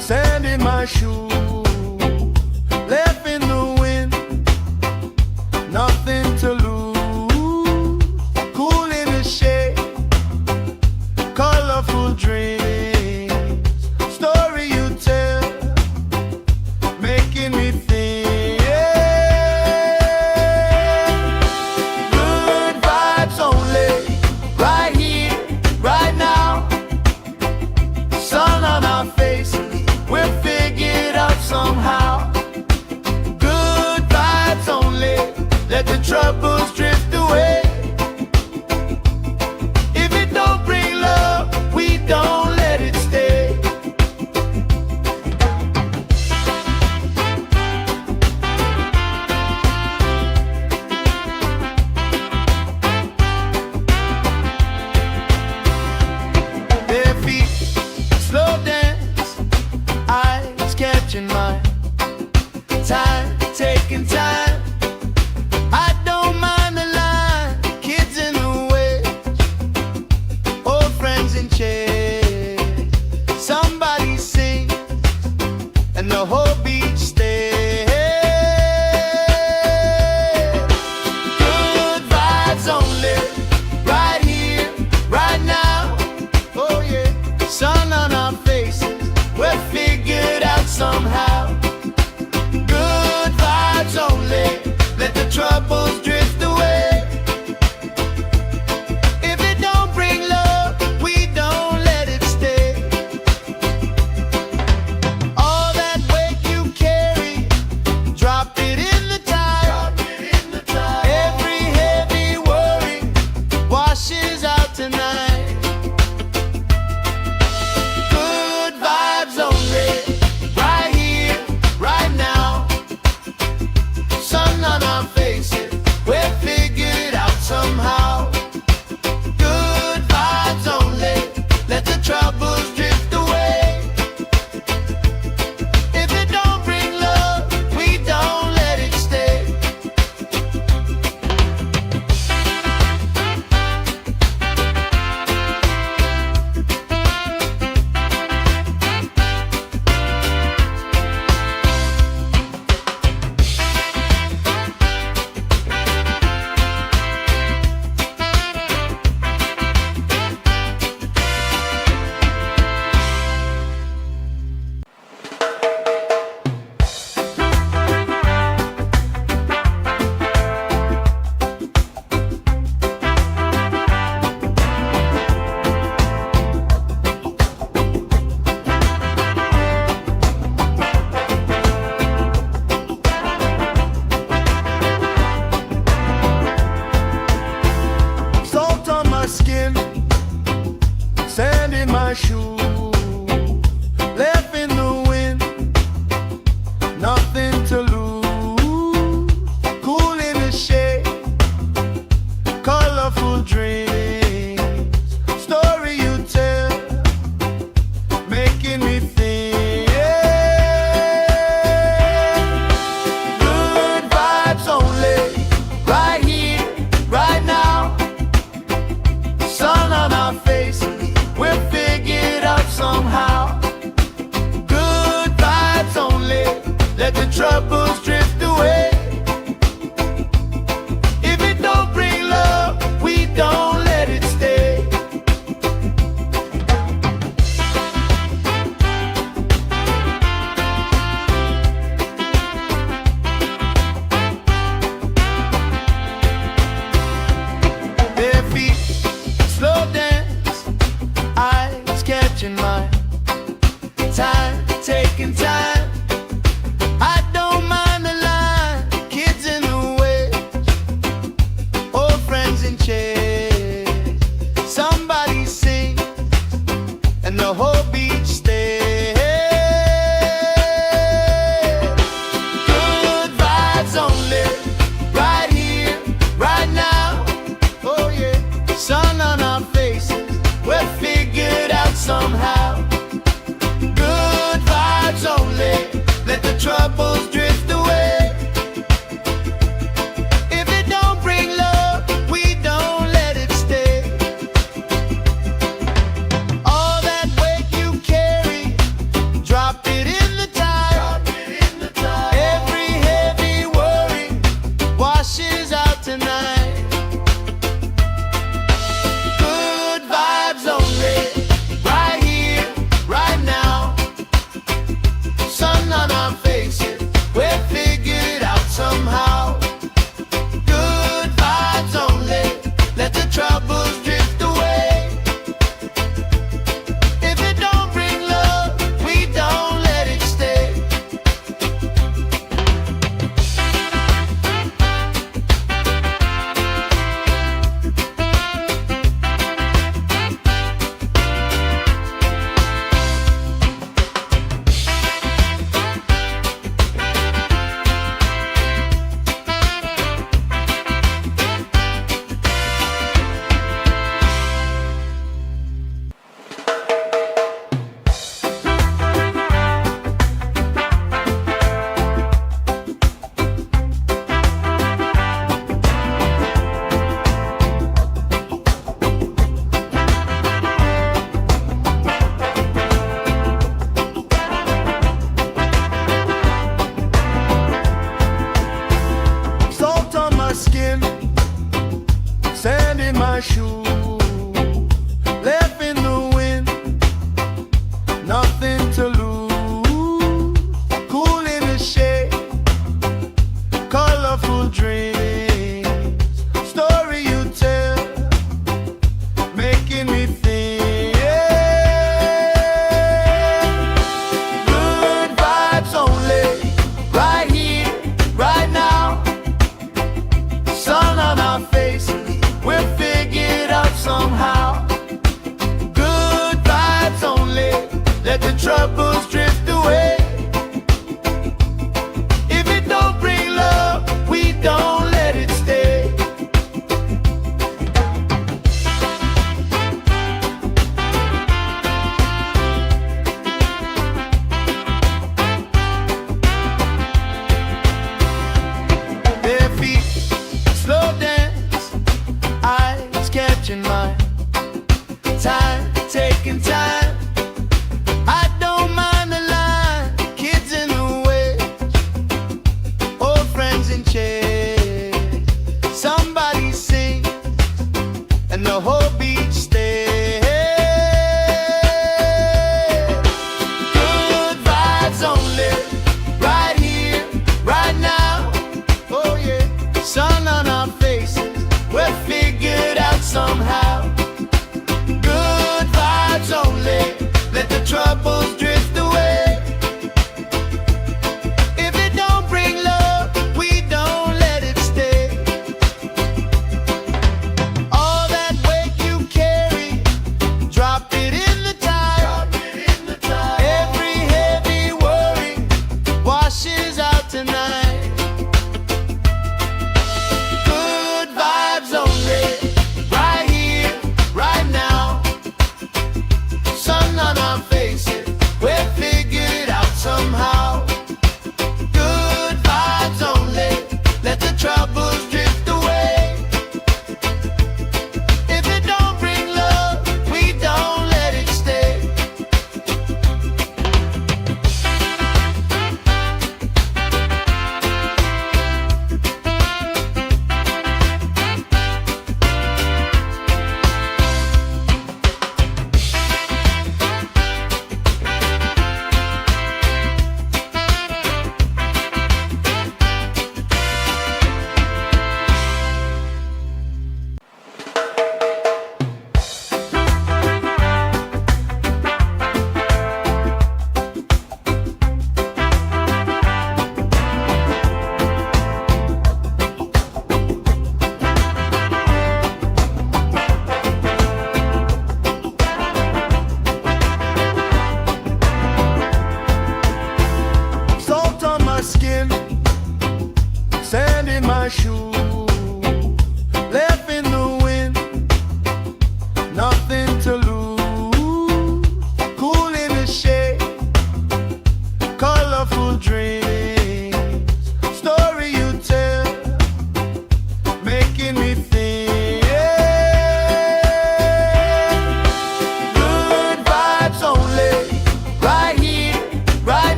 sand in my shoes, left in the wind, nothing to lose. Cool in the shade, colorful dreams, story you tell, making me think. Good vibes only, right here, right now. Sun on our faces, we're figured out somehow. Good vibes only, let the troubles drift away. If it don't bring love, we don't let it stay. Bare feet, slow dance, eyes catching mine. Time, taking time. I don't mind the line. Kids in the way, old friends in chairs. Somebody sings, and the whole beach stays. Good vibes only, right here, right now. Oh yeah, sun on our faces, we're figured out somehow. Good vibes only, let the troubles drift away. If it don't bring love, we don't let it stay. All that weight you carry, drop it in the tide. Every heavy worry washes out tonight. Good vibes only, right here, right now. Sun on our faces, we're figured out somehow. Good vibes only, let the troubles drift away. If it don't bring love, we don't let it stay. my shoes, left in the wind, nothing to lose. Cool in the shade, colorful dreams. troubles drift away. If it don't bring love, we don't let it stay. Their feet slow dance, eyes catching mine. Time, taking time. I don't mind the line. Kids in the way, old friends in chairs. Somebody sing, and the whole beach stays. Good vibes only, right here, right now. Oh yeah, sun on our faces, we're figured out somehow. Good vibes only, let the troubles drift away. If it don't bring love, we don't let it stay. All that weight you carry, drop it in the tide. Every heavy worry washes out tonight. Good vibes only, right here, right now. Sun on our faces, we're figured out somehow. Good vibes only, let the troubles drift away. If it don't bring love, we don't let it stay. Salt on my skin, sand in my shoe, left in the wind, nothing to lose. Cool in the shade, colorful dreams, story you tell, making me think. Good vibes only, right here, right now. Sun on our faces, we're figured out somehow. Good vibes only, let the troubles drift away. If it don't bring love, we don't let it stay. Their feet slow dance, eyes catching mine. Time, taking time. I don't mind the line. Kids in the way, old friends in chairs. Somebody sing, and the whole beach stays. Good vibes only, right here, right now. Oh yeah, sun on our faces, we're figured out somehow. Good vibes only, let the troubles drift away. If it don't bring love, we don't let it stay. All that weight you carry,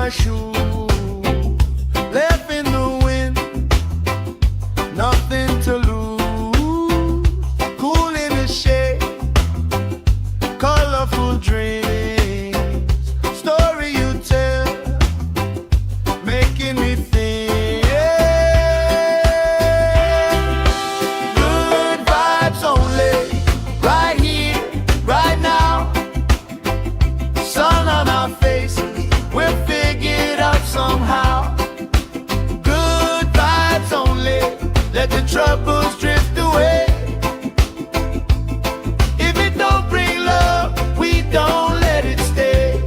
my shoe, left in the wind, nothing to lose. Cool in the shade, colorful dreams, story you tell, making me think. Good vibes only, right here, right now. Sun on our faces, we're figured out somehow. Good vibes only, let the troubles drift away. If it don't bring love, we don't let it stay.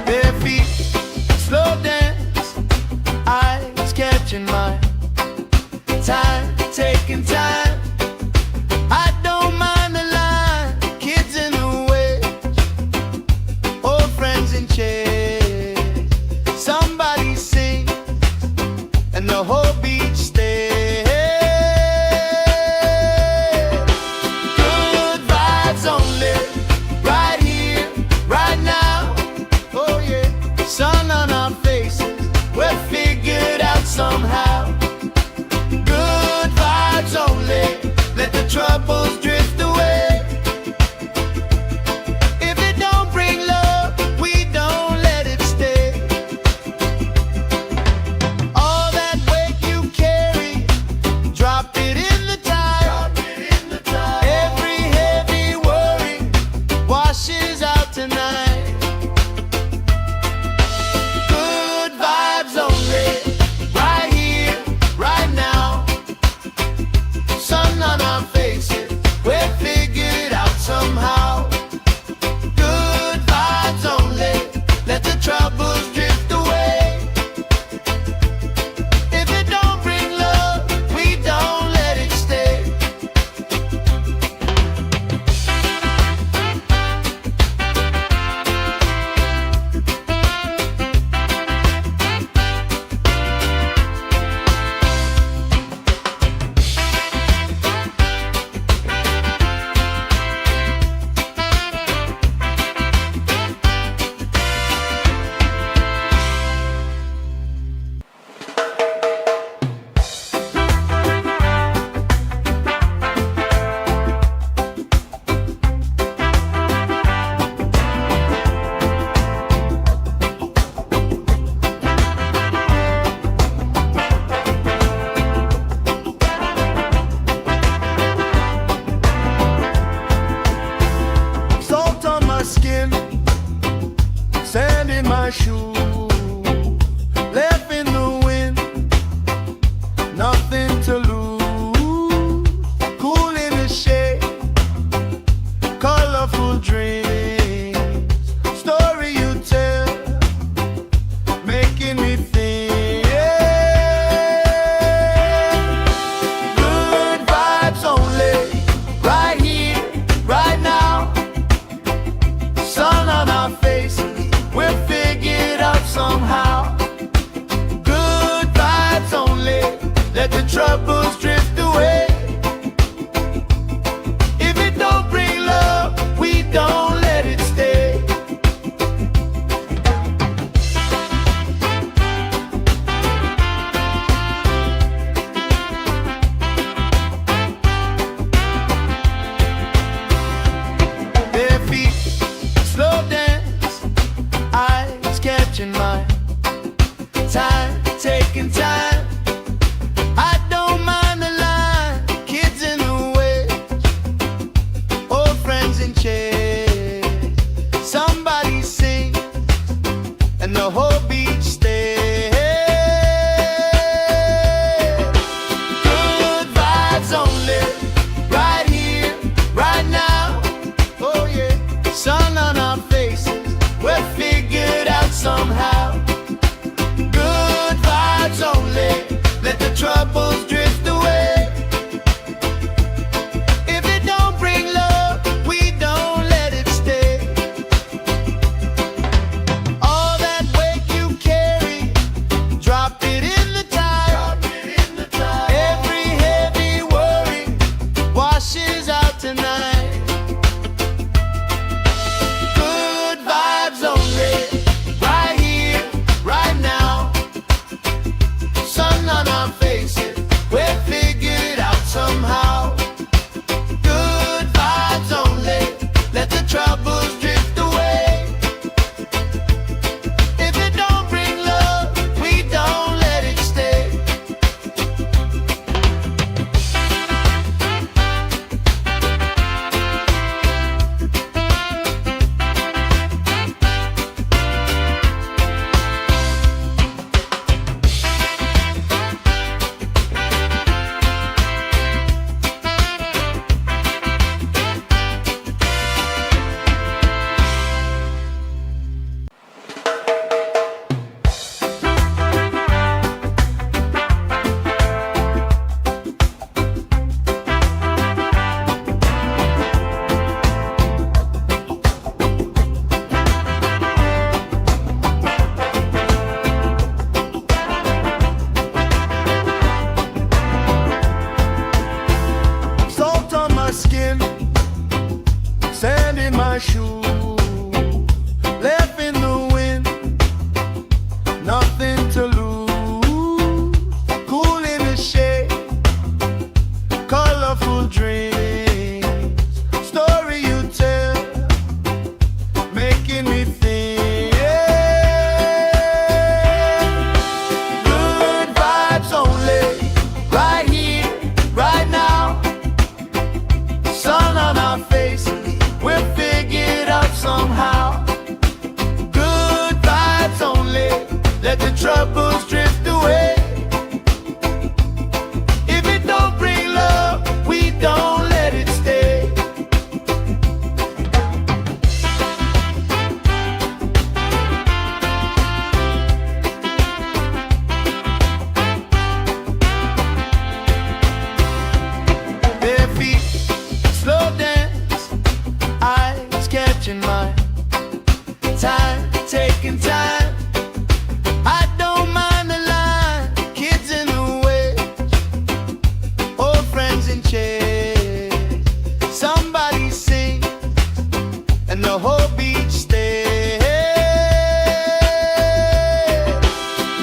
Bare feet, slow dance, eyes catching mine. Time, taking time. I don't mind the line. Kids in the way, old friends in chairs. Somebody sing, and the whole beach stays. Good vibes only, right here, right now. Oh yeah, sun on our faces, we're figured out somehow. Good vibes only, let the troubles drift away. If it don't bring love, we don't let it stay. All that weight you carry, drop it in the tide. Every heavy worry washes out tonight. Good vibes only, right here, right now. Sun on our faces, we're figured out somehow. Good vibes only, let the troubles drift away. If it don't bring love, we don't let it stay. Salt on my skin, sand in my shoe, left in the wind, nothing to lose. Cool in the shade, colorful dreams, story you tell, making me think. Good vibes only, right here, right now. Sun on our faces, we're figured out somehow. Good vibes only, let the troubles drift away. If it don't bring love, we don't let it stay. Bare feet, slow dance, eyes catching mine. Time, taking time. I don't mind the line. Kids in the way, old friends in chairs. Somebody sing, and the whole beach stays. Good vibes only, right here, right now. Oh yeah, sun on our faces, we're figured out somehow. Good vibes only, let the troubles drift away. If it don't bring love, we don't let it stay. All that weight you carry, let the troubles drift away. If it don't bring love, we don't let it stay. Bare feet, slow dance, eyes catching mine. Time, taking time. I don't mind the line. Kids in the way, old friends in chairs. Somebody sing, and the whole beach stays.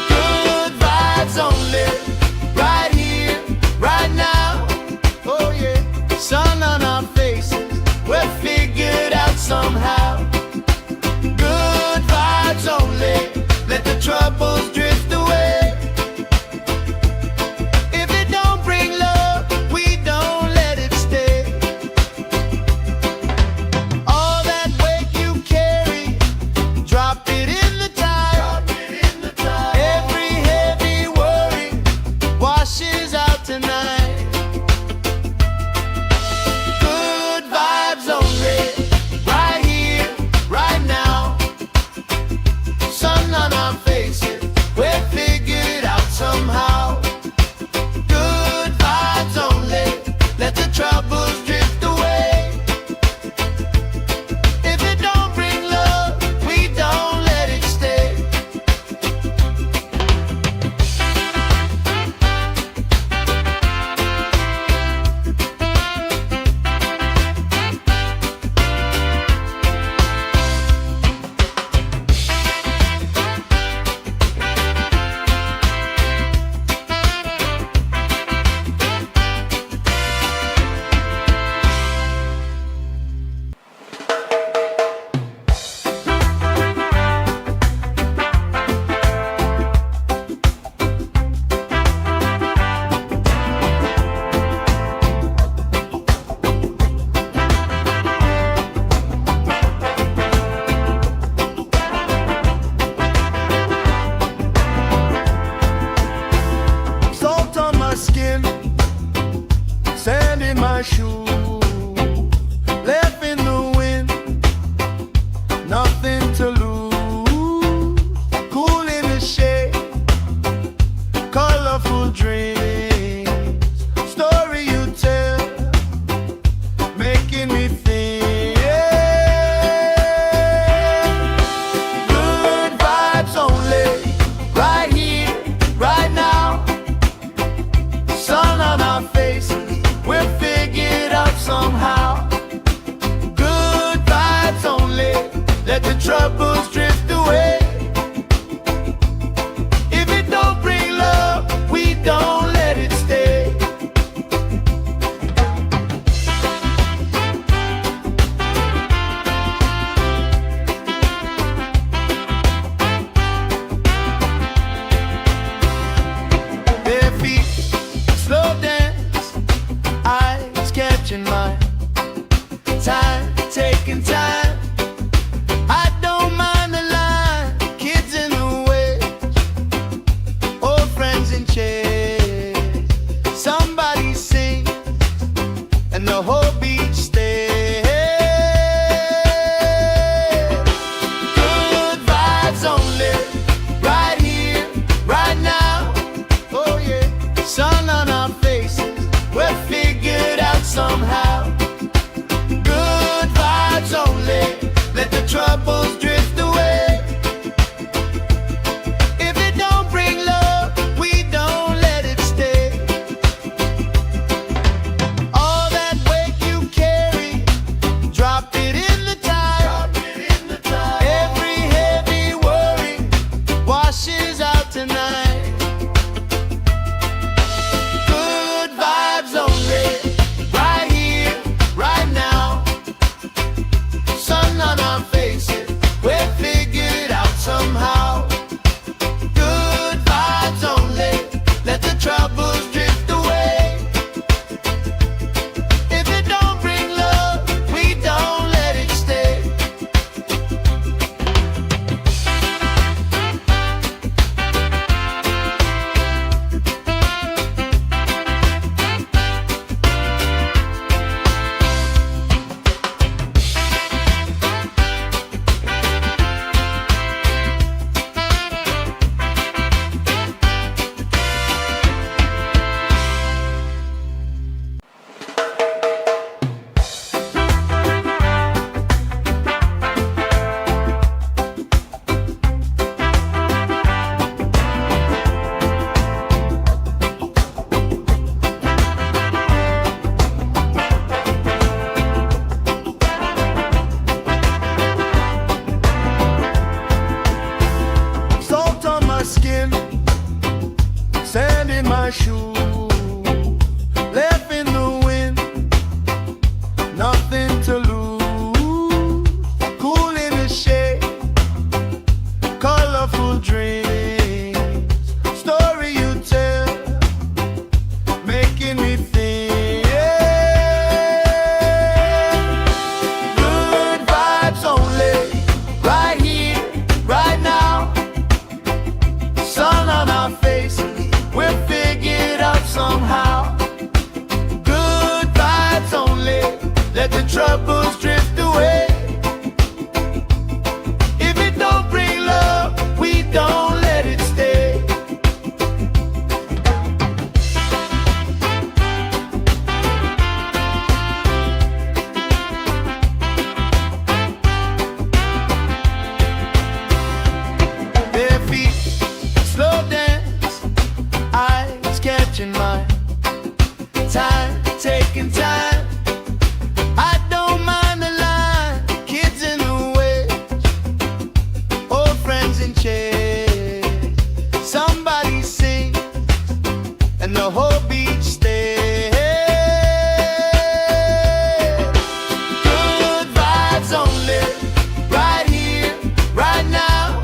Good vibes only, right here, right now. Oh yeah, sun on our faces, we're figured out somehow. Good vibes only, let the troubles drift away. If it don't bring love, we don't let it stay. All that weight you carry, drop it in the tide. Every heavy worry washes out tonight. Good vibes only, right here, right now. Sun on our faces, we're figured out somehow. Good vibes only, let the troubles drift away. If it don't bring love, we don't let it stay. Salt on my skin, sand in my shoes, left in the wind, nothing to lose. Cool in the shade, colorful dreams, story you tell, making me think. Good vibes only, right here, right now. Sun on our faces, we're figured out somehow. Good vibes only, let the troubles drift away. If it don't bring love, we don't let it stay. Bare feet, slow dance, eyes catching mine. Time, taking time. I don't mind the line. Kids in the way, old friends in chairs. Somebody sing, and the whole beach stays. Good vibes only, right here, right now. Oh yeah, sun on our faces, we're figured out somehow. Good vibes only, let the troubles drift away. If it don't bring love, we don't let it stay. All that weight you carry, drop it in the tide. Every heavy worry washes out tonight. Good vibes only, right here, right now. Sun on our faces, we're my shoe, left in the wind, nothing to lose. Cool in the shade, colorful dreams, story you tell, making me think. Good vibes only, right here, right now. Sun on our faces, we're figured out somehow. Good vibes only, let the troubles drift away. If it don't bring love, we don't let it stay. Bare feet, slow dance, eyes catching mine. Time, taking time. I don't mind the line. Kids in the way, old friends in chairs. Somebody sing, and the whole beach stays. Good vibes only, right here, right now.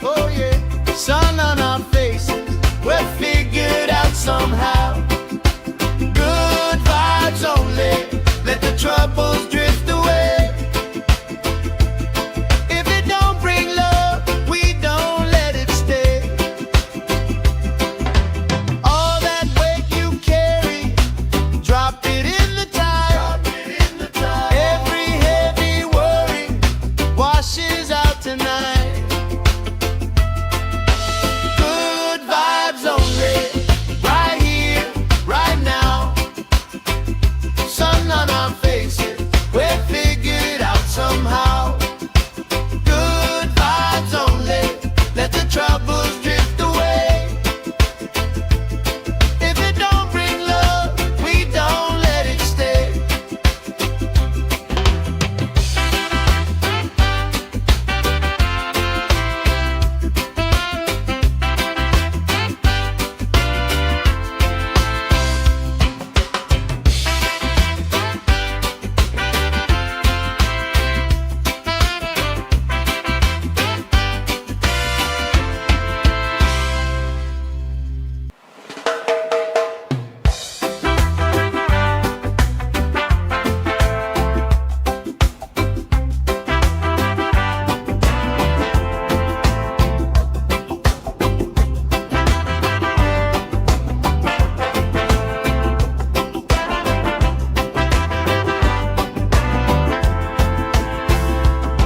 Oh yeah, sun on our faces, we're figured out somehow. Good vibes only, let the troubles drift away. If it don't bring love, we don't let it stay. All that weight you carry, drop it in the tide. Every heavy worry washes out tonight. Good vibes only, right here, right now. Sun on our faces, we're figured out somehow. Good vibes only, let the troubles drift away. If it don't bring love, we don't let it stay.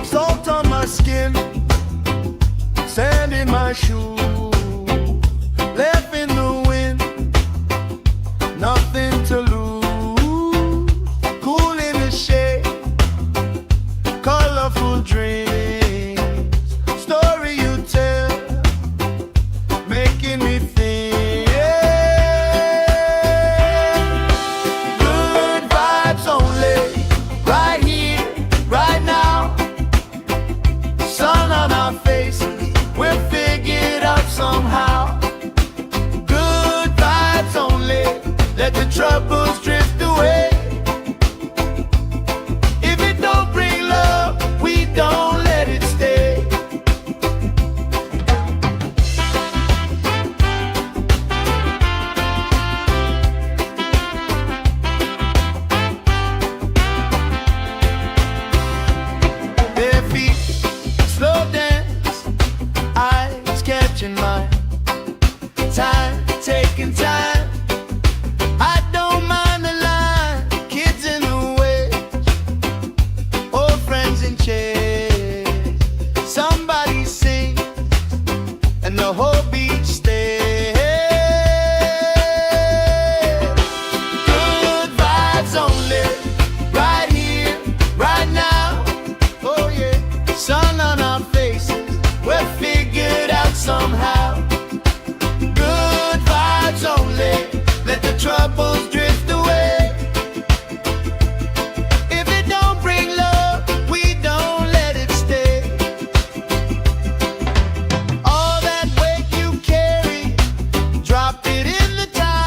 Salt on my skin, sand in my shoe, left in the wind, nothing to lose. Cool in the shade, colorful dreams, story you tell, making me think. Good vibes only, right here, right now. Sun on our faces, we're figured out somehow. Good vibes only, let the troubles drift away. If it don't bring love, we don't let it stay. Bare feet, slow dance, eyes catching mine. Time, taking time. I don't mind the line. Kids in the way, old friends in chairs. Somebody sing, and the whole beach stays. Good vibes only, right here, right now. Oh yeah, sun on our faces, we're figured out somehow. Good vibes only, let the troubles drift away. If it don't bring love, we don't let it stay. All that weight you carry, drop it in the tide.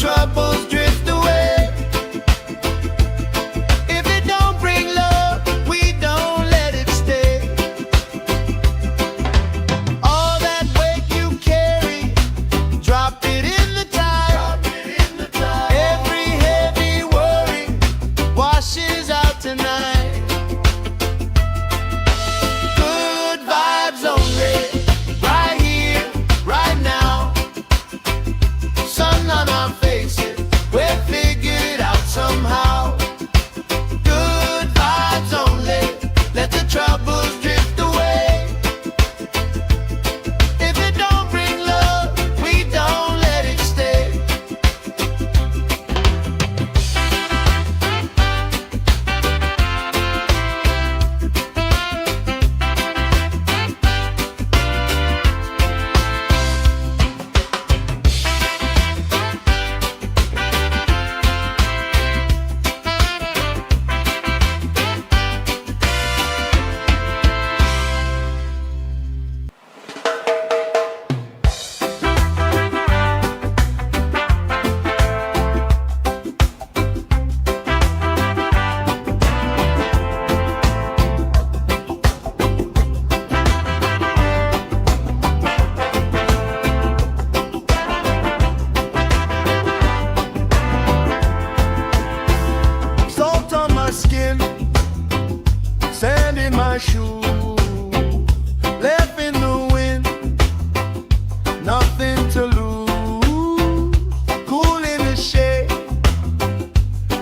troubles drift away. If it don't bring love, we don't let it stay. All that weight you carry, drop it in the tide. Every heavy worry washes out tonight. Good vibes only, right here, right now. Sun on our faces, we're figured out somehow. Good vibes only, let the troubles drift away. If it don't bring love, we don't let it stay. Salt on my skin, sand in my shoe, left in the wind, nothing to lose. Cool in the shade,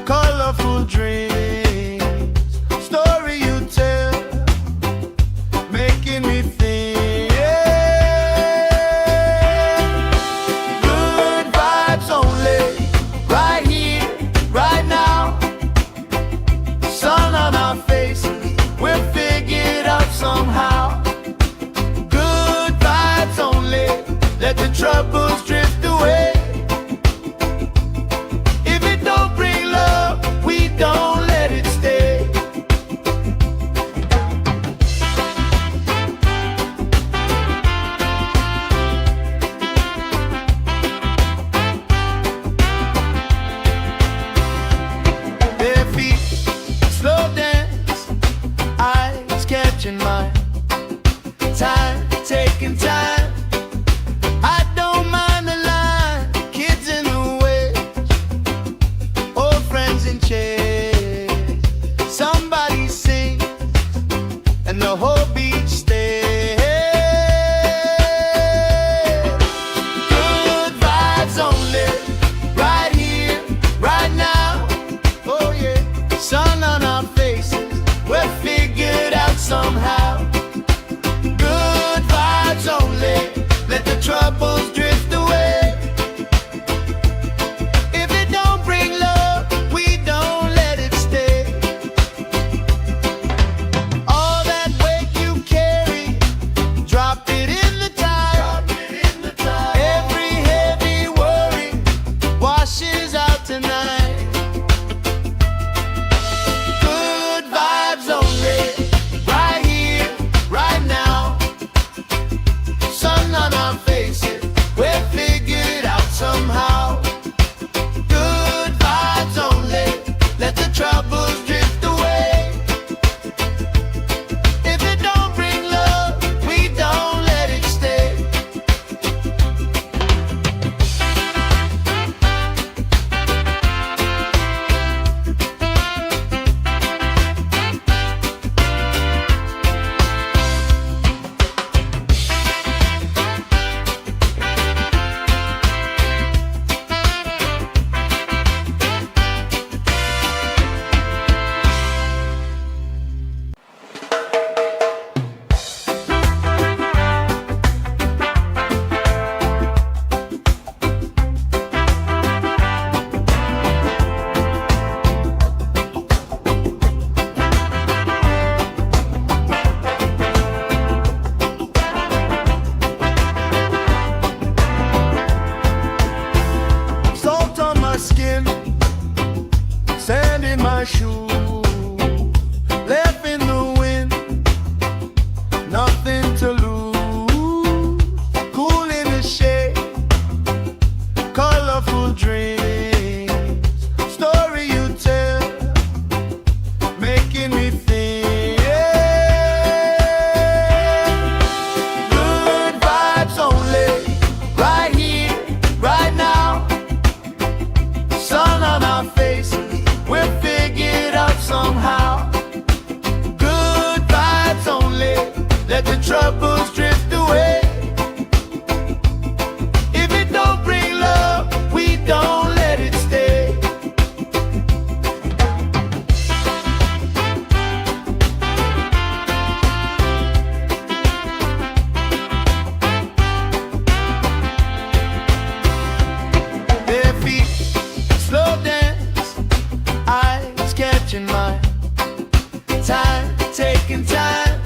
colorful dreams, story you tell, making me think. Good vibes only, right here, right now. Sun on our faces, we're figured out somehow. Good vibes only, let the troubles drift away. If it don't bring love, we don't let it stay. Bare feet, slow dance, eyes catching mine. Time, taking time. I don't mind the line. Kids in the way, old friends in chairs. Somebody sing, and the whole beach stays. Good vibes only, right here, right now. Oh yeah, sun on our faces, we're figured out somehow. Good vibes only, let the troubles drift away. If it don't bring love, we don't let it stay. All that weight you carry, drop it in the tide. Every heavy worry washes out tonight. Good vibes only, right here, right now. Sun on our faces, we're figured out somehow. Good vibes only, let the troubles drift away. If it don't bring love, we don't let it stay. my shoe, left in the wind, nothing to lose. Cool in the shade, colorful dreams. troubles drift away. If it don't bring love, we don't let it stay. Their feet slow dance, eyes catching mine. Time, taking time.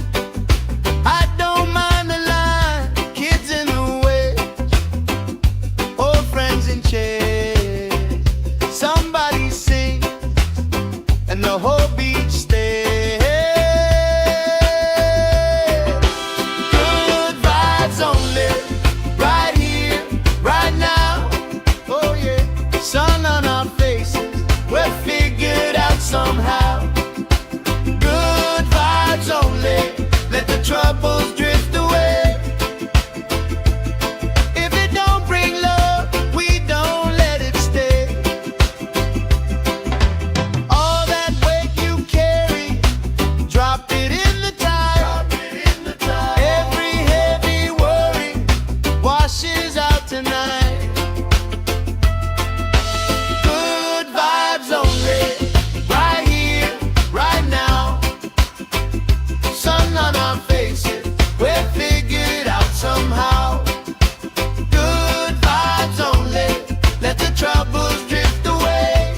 I don't mind the line. Kids in the way, old friends in chairs. Somebody sing, and the whole beach stays. Good vibes only, right here, right now. Oh yeah, sun on our faces, we're figured out somehow. Good vibes only, let the troubles drift away. If it don't bring love, we don't let it stay. All that weight you carry, drop it in the tide. Every heavy worry washes out tonight. Good vibes only, right here, right now. Sun on our faces, we're figured out somehow. Good vibes only, let the troubles drift away.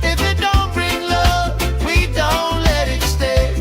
If it don't bring love, we don't let it stay.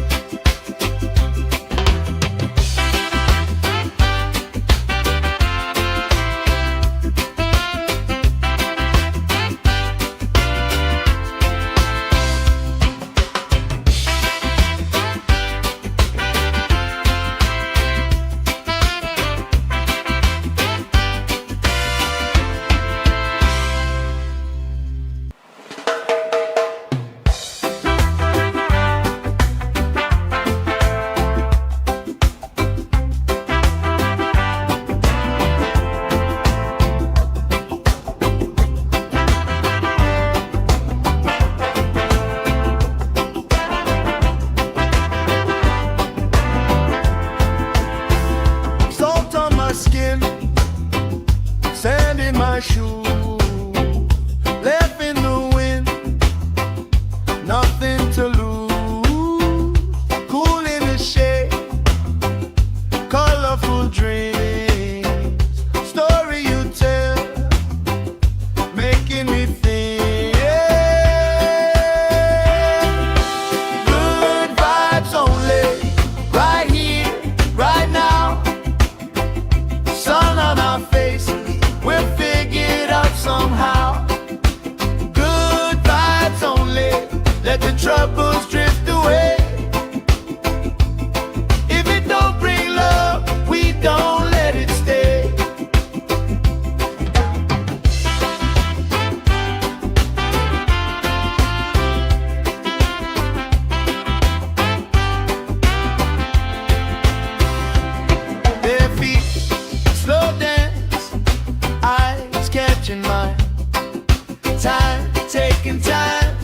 Salt on my skin, sand in my shoes, left in the wind, nothing to lose. Cool in the shade, colorful dreams, story you tell, making me think. Good vibes only, right here, right now. Sun on our faces, we're figured out somehow. Good vibes only, let the troubles drift away. If it don't bring love, we don't let it stay. Their feet slow dance, eyes catching mine. Time, taking time.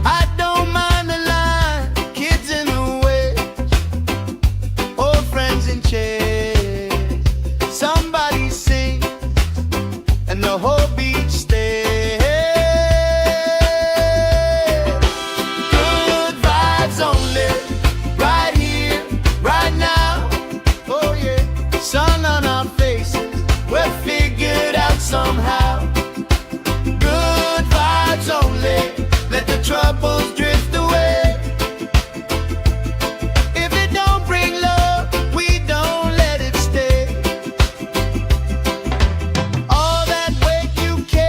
I don't mind the line. Kids in the way, old friends in chairs. Somebody sing, and the whole beach stays. Good vibes only, right here, right now. Oh yeah, sun on our faces, we're figured out somehow. Good vibes only, let the troubles drift away. If it don't bring love, we don't let it stay. All that weight you carry,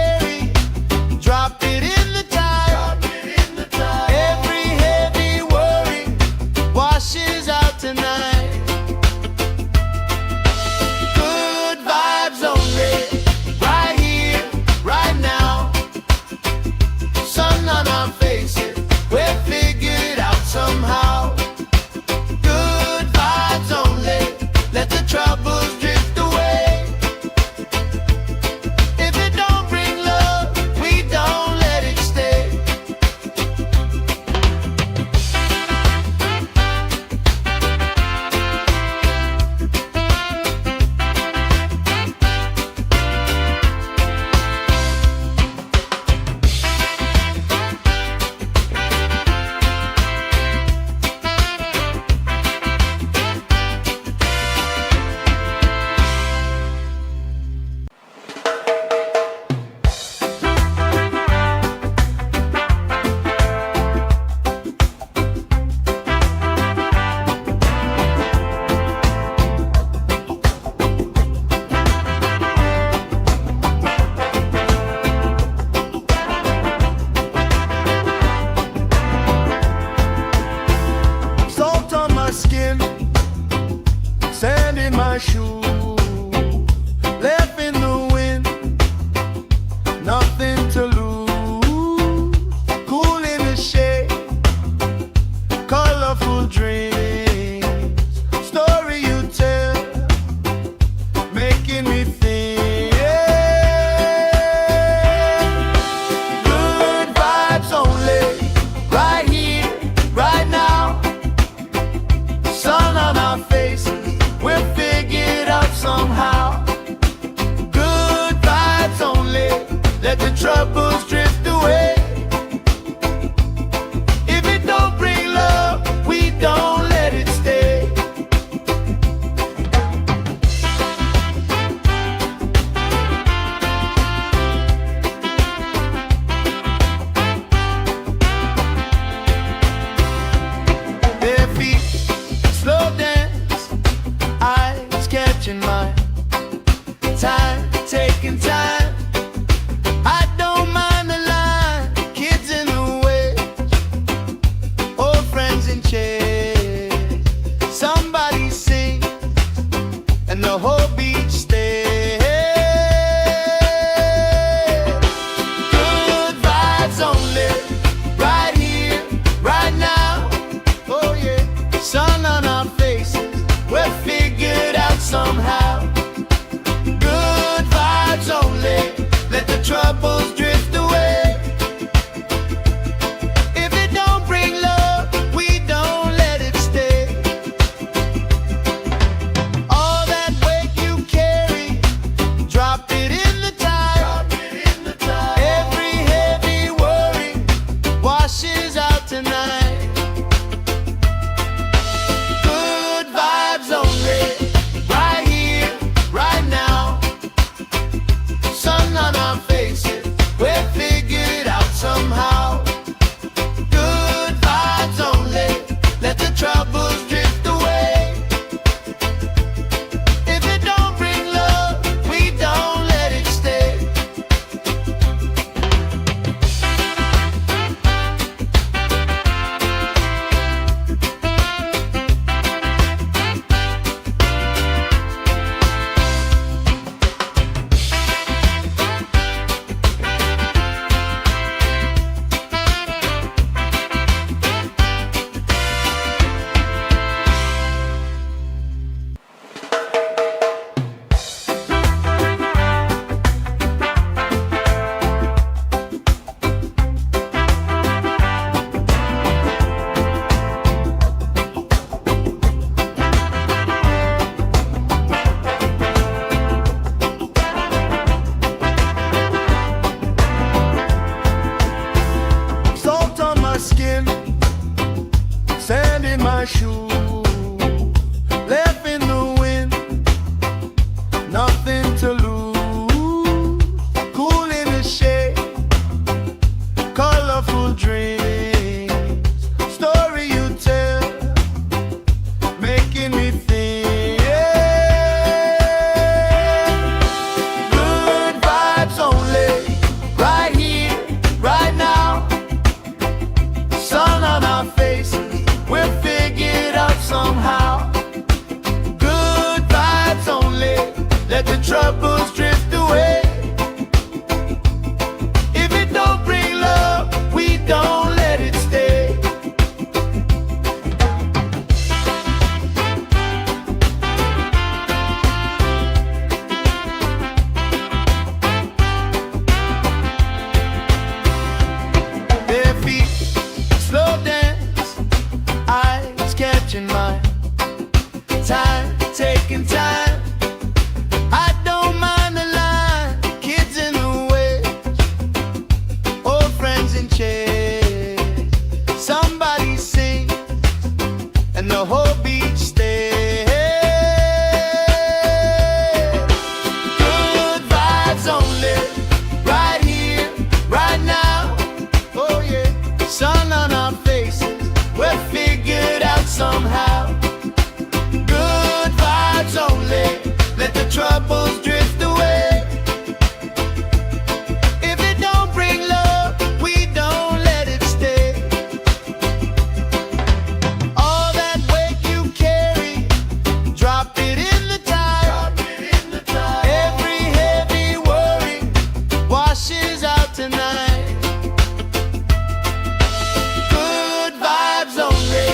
colorful dreams, story you tell, making me think. Good vibes only, right here, right now. Sun on our faces, we'll figure it out somehow. Good vibes only, let the troubles drift away. If it don't bring love, we don't let it stay. Bare feet, slow dance, eyes catching mine. Time, taking time. I don't mind the line, kids in the way, old friends in chairs. Somebody sing, and the whole beach stays. Good vibes only, right here, right now. Oh yeah, sun on our faces, we're figured out somehow. Good vibes only, let the troubles drift away. If it don't bring love, we don't let it stay. All that weight you carry, drop it in the tide. Every heavy worry washes out tonight. Good vibes only,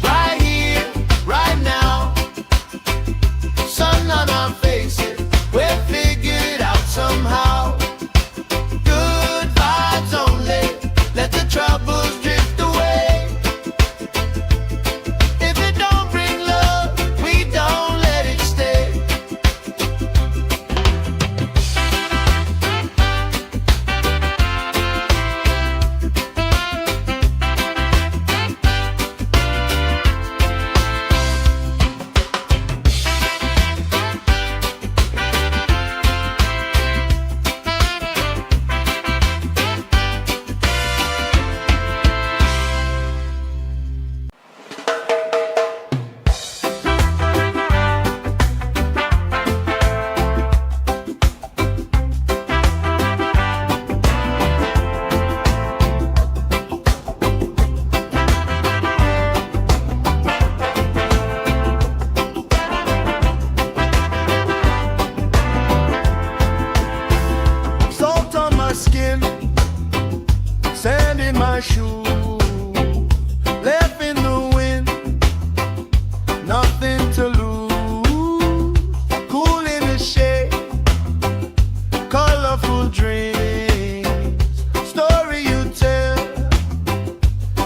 right here, right now. Sun on our faces, we're figured out somehow. Good vibes only, let the troubles drift away. If it don't bring love, we don't let it stay. Salt on my skin, sand in my shoes, left in the wind, nothing to lose. Cool in the shade, colorful dreams, story you tell,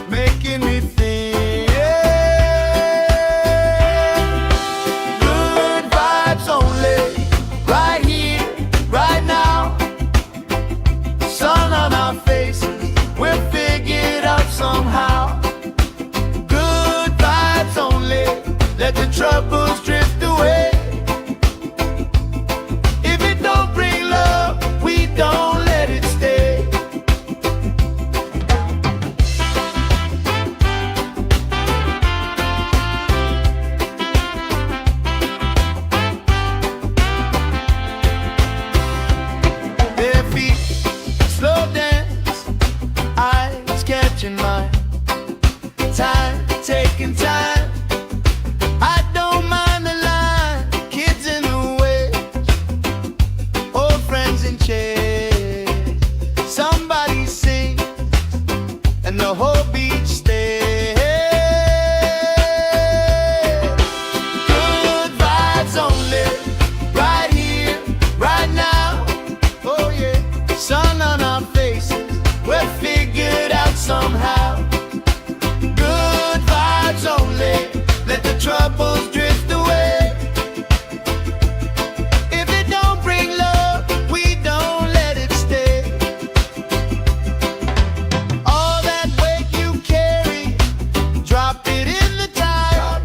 making me think. Good vibes only, right here, right now. Sun on our faces, we're figured out somehow. Good vibes only, let the troubles drift away. If it don't bring love, we don't let it stay. Bare feet, slow dance, eyes catching mine. Time, taking time. I don't mind the line, kids in the way, old friends in chairs. Somebody sing, and the whole beach stays. Good vibes only, right here, right now. Oh yeah, sun on our faces, we're figured out somehow. Good vibes only, let the troubles drift away. If it don't bring love, we don't let it stay. All that weight you carry, drop it in the tide.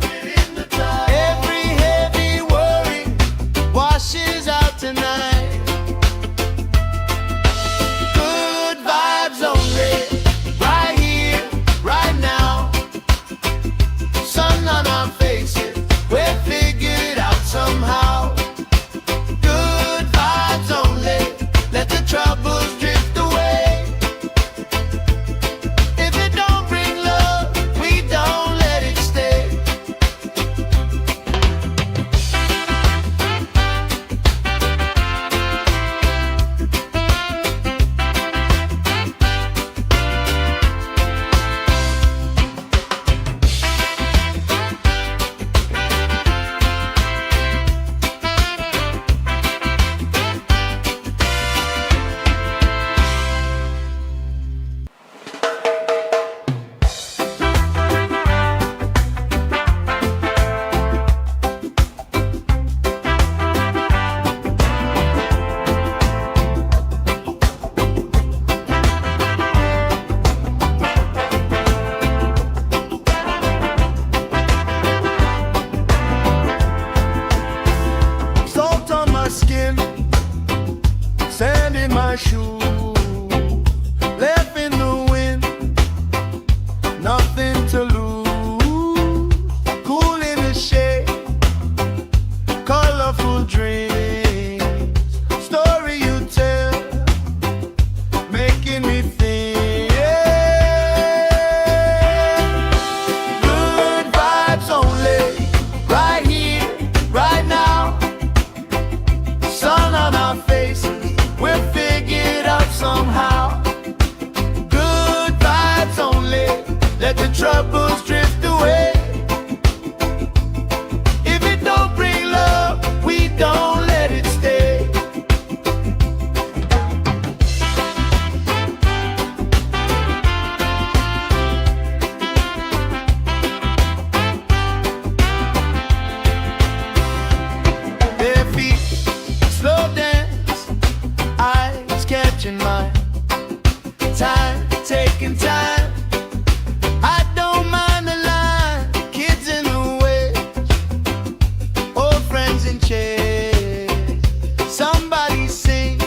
Every heavy worry washes out tonight. Good vibes only, right my time, taking time. I don't mind the line, kids in the way, old friends in chairs. Somebody sing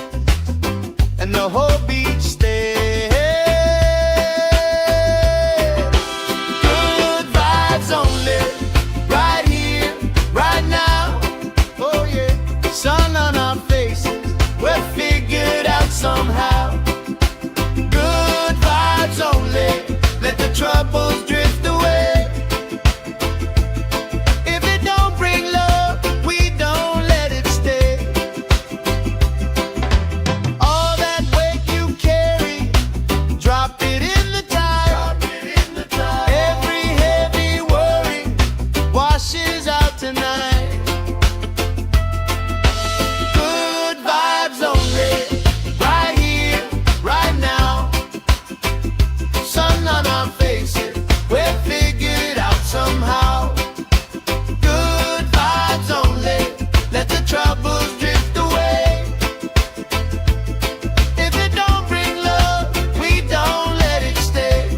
and the whole beach stays. Good vibes only, right here, right now. Oh yeah, sun on our faces, we're figured out somehow. Good vibes only, let the troubles drift away. If it don't bring love, we don't let it stay. All that weight you carry, drop it in the tide. Every heavy worry washes out tonight. Good vibes only, right here, right now. Sun on our faces, we're figured out somehow. Good vibes only, let the troubles drift away. If it don't bring love, we don't let it stay.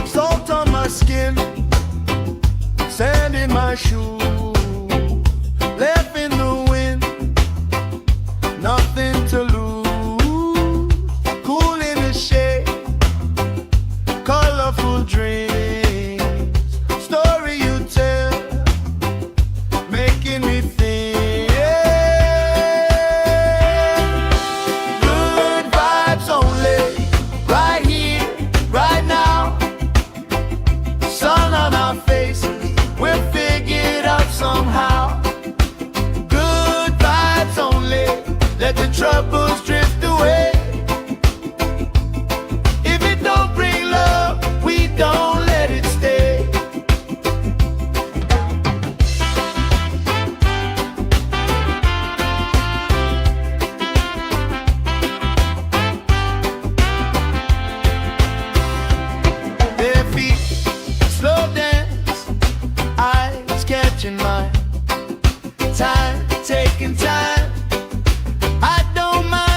Salt on my skin, sand in my shoes, left in the wind, nothing to lose. Cool in the shade, colorful dreams, story you tell, making me think. Good vibes only, right here, right now. Sun on our faces, we're figured out somehow. Good vibes only, let the troubles drift away. If it don't bring love, we don't let it stay. Bare feet, slow dance, eyes catching mine. Time, taking time. I don't mind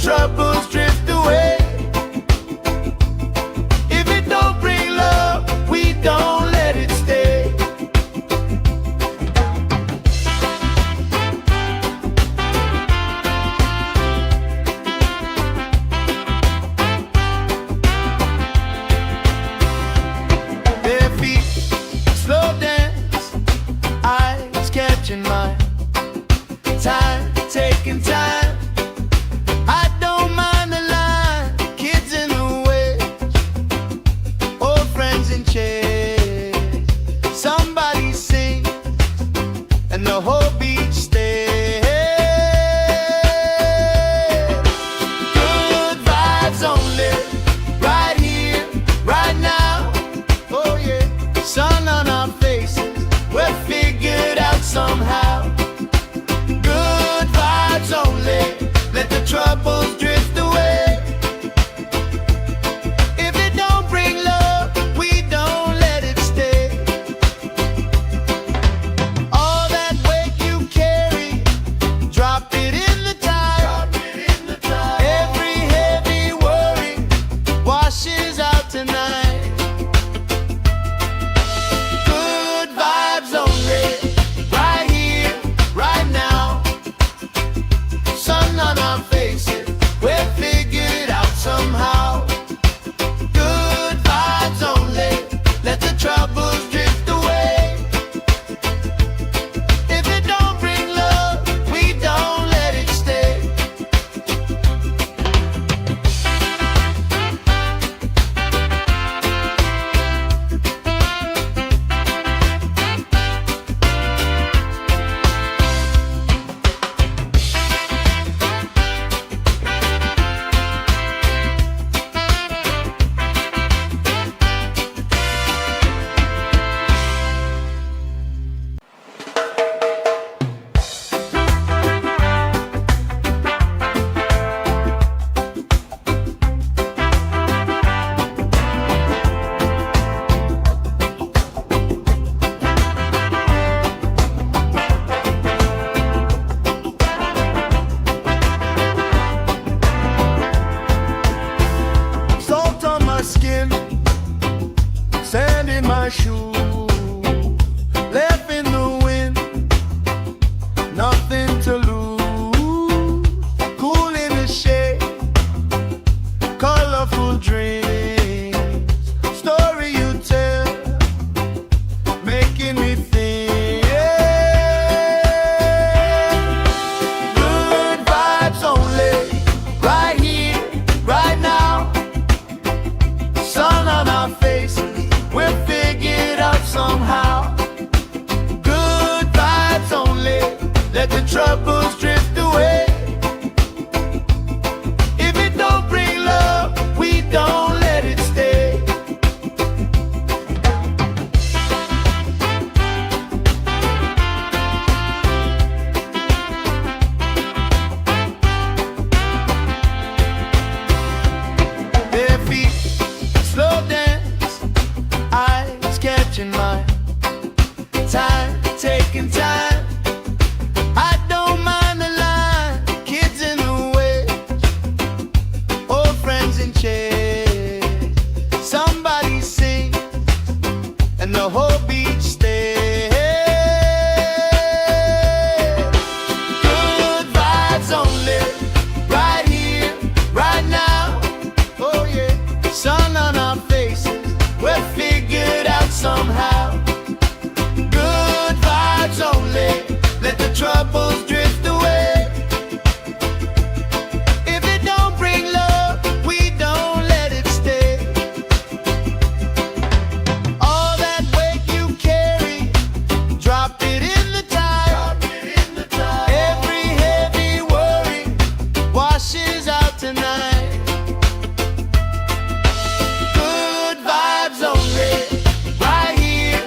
troubles drift away. If it don't bring love, we don't let it stay. Bare feet, slow dance, eyes catching mine. Time, taking time. I don't mind the line. Kids in the way, old friends in chairs. Somebody sing, and the whole beach stays. Good vibes only, right here, right now. Oh yeah, sun on our faces, we're figured out somehow. Good vibes only, let the troubles drift away. If it don't bring love, we don't let it stay. All that weight you carry, drop it in the tide. Every heavy worry washes out tonight. Good vibes only, right here, right now. Sun on our faces, we're figured out somehow. Good vibes only, let the troubles drift away. If it don't bring love, we don't let it stay. Salt on my skin, sand in my shoes, left in the wind, nothing to lose. Cool in the shade, colorful dreams, story you tell, making me think. Good vibes only, right here, right now. Sun on our faces, we're figured out somehow. Good vibes only, let the troubles drift away. If it don't bring love, we don't let it stay. Bare feet, slow dance, eyes catching mine. Time, taking time. I don't mind the line. Kids in the way, old friends in chairs. Somebody sing, and the whole beach stays. Good vibes only, right here, right now. Oh yeah, sun on our faces, we're figured out somehow. Good vibes only, let the troubles drift away. If it don't bring love, we don't let it stay. All that weight you carry, drop it in the tide. Every heavy worry washes out tonight. Good vibes only, right here,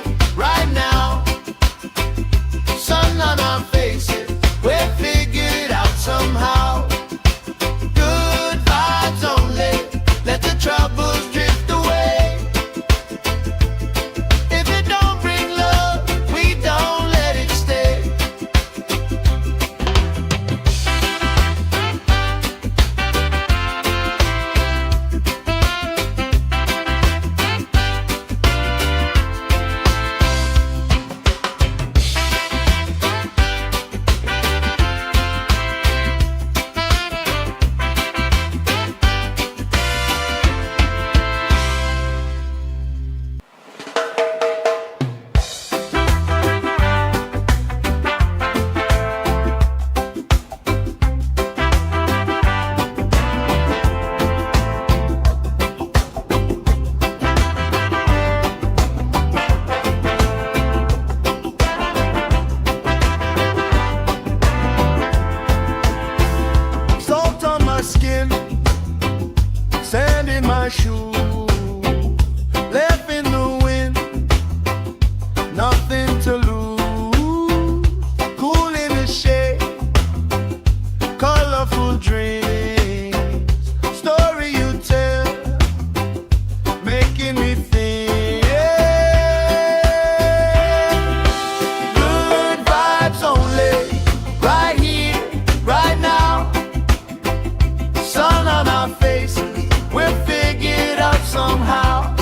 shoes, left in the wind, nothing to lose. Cool in the shade, colorful dreams, story you tell, making me think. Good vibes only, right here, right now. Sun on our faces, we're figured out somehow.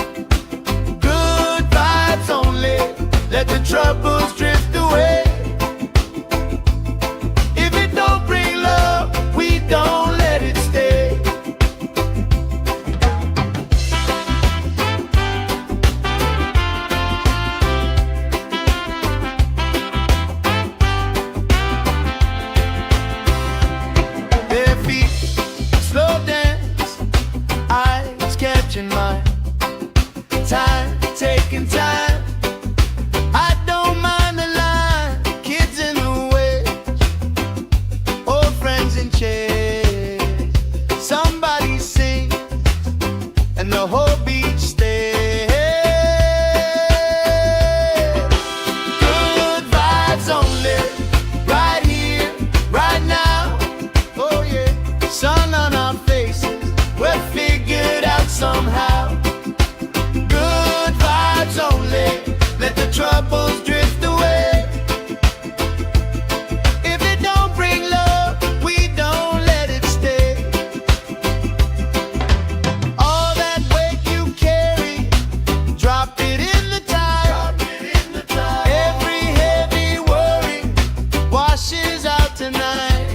Good vibes only, let the troubles drift away. If it don't bring love, we don't let it stay. Their feet slow dance, eyes catching mine, time taking time. I don't mind the line, kids in the way, old friends in chairs. Somebody sings and the whole beach stays. Good vibes only, right here, right now. Oh yeah, sun on our faces, we're figured out somehow. Good vibes only, let the troubles drift away. If it don't bring love, we don't let it stay. All that weight you carry, drop it in the tide. Every heavy worry washes out tonight.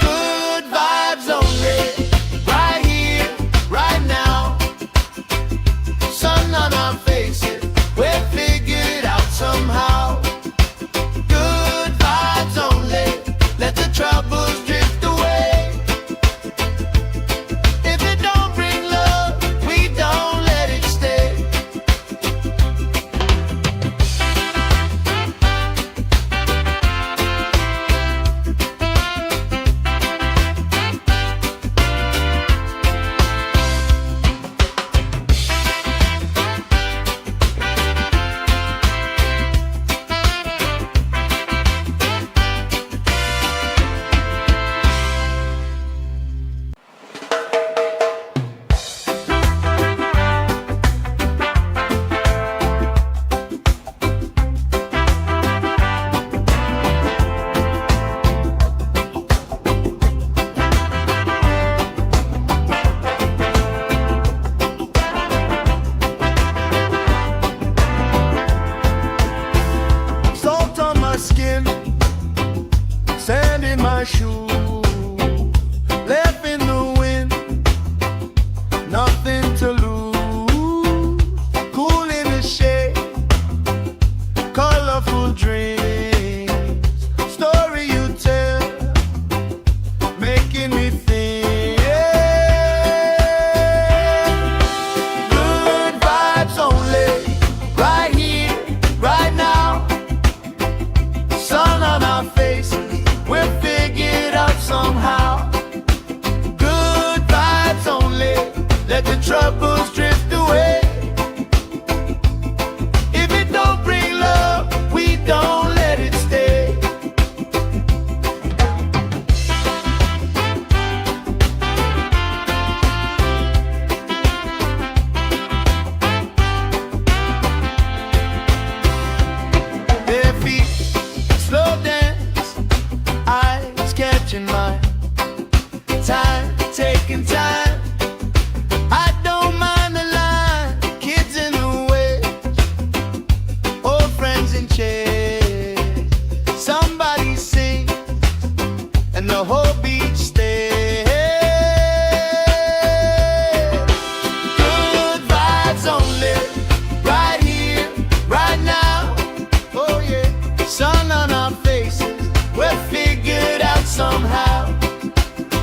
Good vibes only, right here, right now. Sun on our faces, we're figured out somehow. Good vibes only, let the troubles drift away. If it don't bring love, we don't let it stay. Salt on my skin, sand in my shoes, left in the wind, nothing to lose. Cool in the shade, colorful dreams, story you tell, making me think. Good vibes only, right here, right now. Sun on our faces, we're figured out somehow. Good vibes only, let the troubles drift away. If it don't bring love, we don't let it stay. Their feet slow dance, eyes catching mine, time taking time. I don't mind the line, kids in the way, old friends in chairs. Somebody sings and the whole beach stays. Good vibes only, right here, right now. Oh yeah, sun on our faces, we're figured out somehow.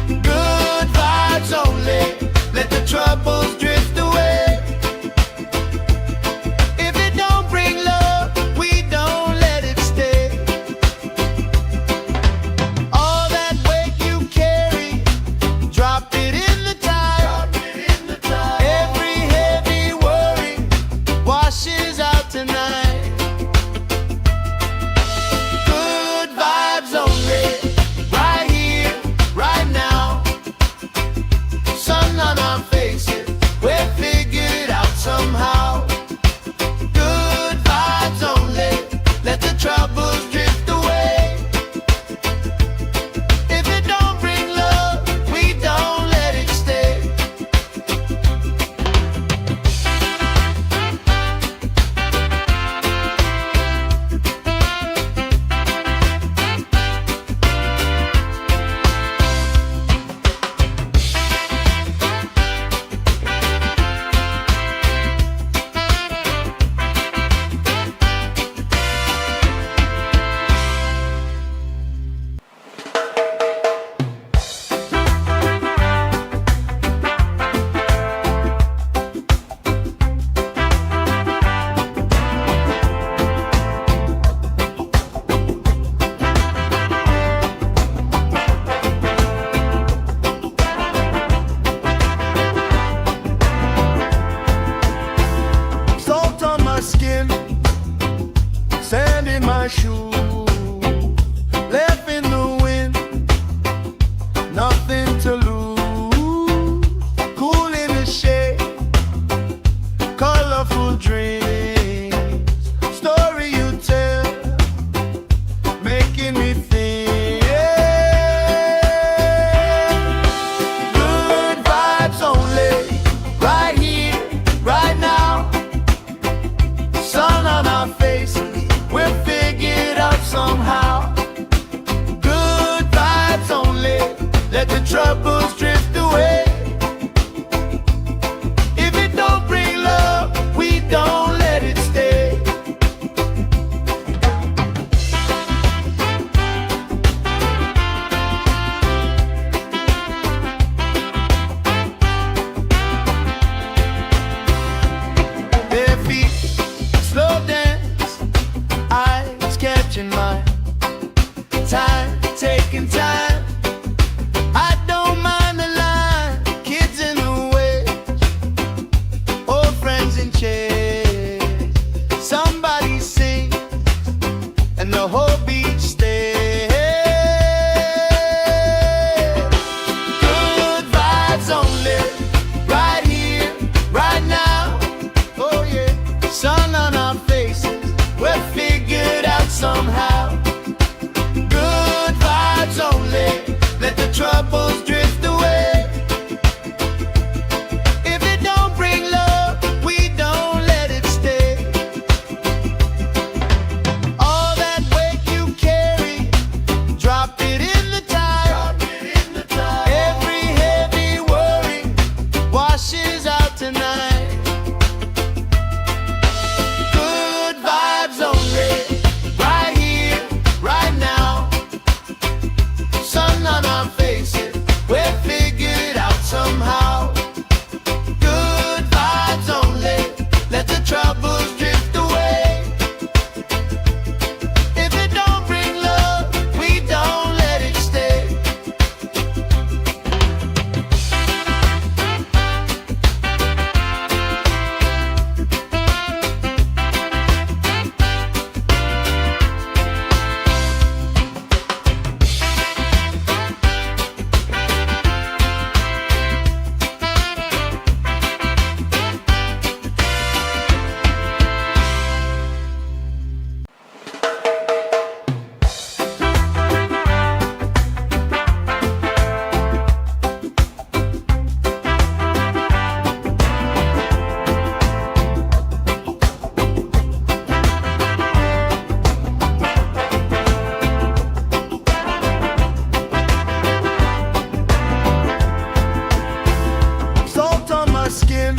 Good vibes only, let the troubles drift away. If it don't bring love, we don't let it stay. All that weight you carry, drop it in the tide. troubles drift away. If it don't bring love, we don't let it stay. All that weight you carry, drop it in the tide. Every heavy worry washes out tonight. Good vibes only, right here, right now. Sun on our faces, we're figured out somehow. Good vibes only, let the troubles drift away. If it don't bring love, we don't let it stay. Salt on my skin,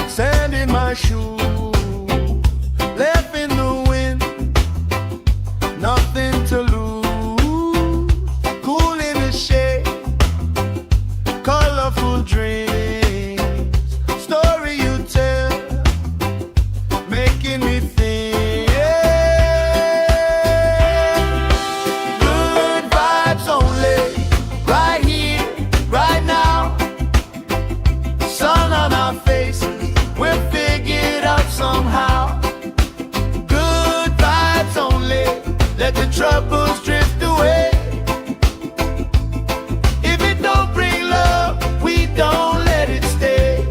sand in my shoes, left in the wind, nothing to lose. Cool in the shade, colorful dreams, story you tell, making me think. Good vibes only, right here, right now. Sun on our faces, we're figured out somehow. Good vibes only, let the troubles drift away. If it don't bring love, we don't let it stay.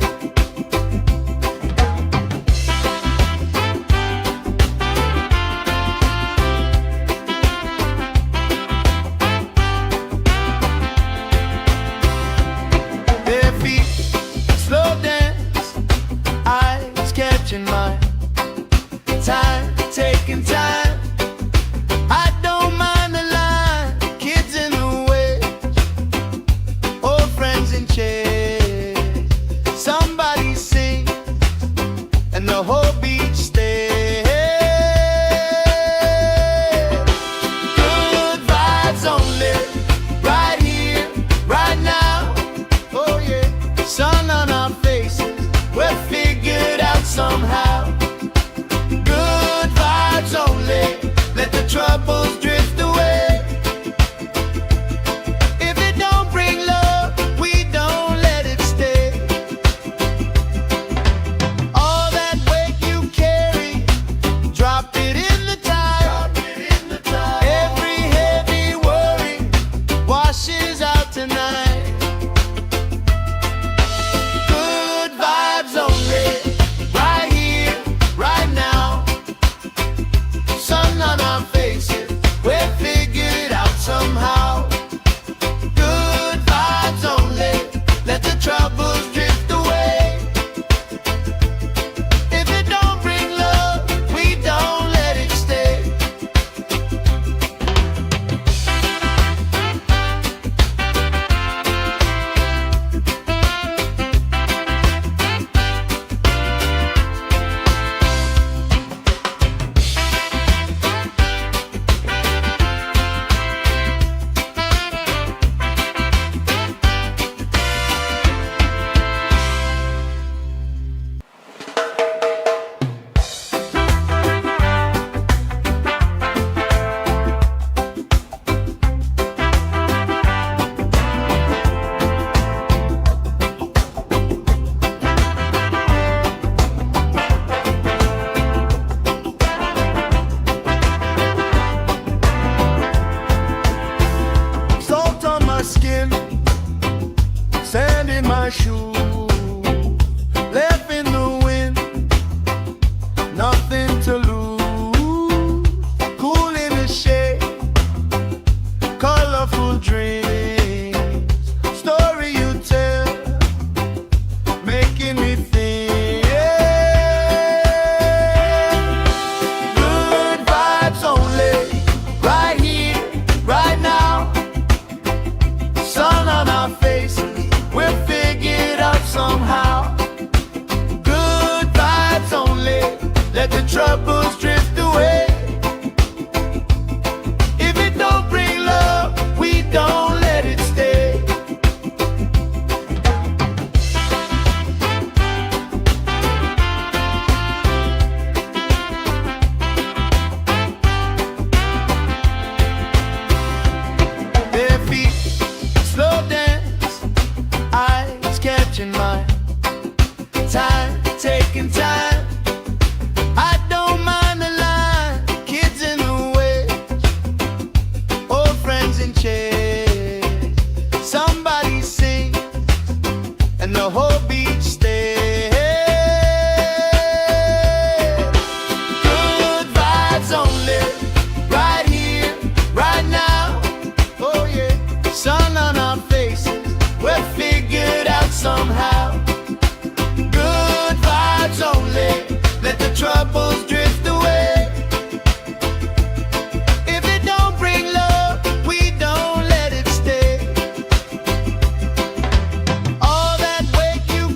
Their feet slow dance, eyes catching mine. Time, taking time. I don't mind the line. Kids in the way, old friends in chairs. Somebody sing, and the whole beach stays. Good vibes only, right here, right now. Oh yeah, sun on our faces, we're figured out somehow. Good vibes only, let the troubles drift away. If it don't bring love, we don't let it stay. All that weight you carry, drop it in the tide. Every heavy worry washes out tonight. Good vibes only, right here, right now. Sun on our faces, we're figured out somehow. Good vibes only, let the troubles drift away. If it don't bring love, we don't let it stay. my shoes, left in the wind, nothing to lose. Cool in the shade, colorful dreams. matching mine. Time, taking time. I don't mind the line. Kids in the way, old friends in chairs. Somebody sings and the whole beach stays. Good vibes only, right here, right now. Oh yeah, sun on our faces, we're figured out somehow. Good vibes only, let the troubles drift away. If it don't bring love, we don't let it stay. All that weight you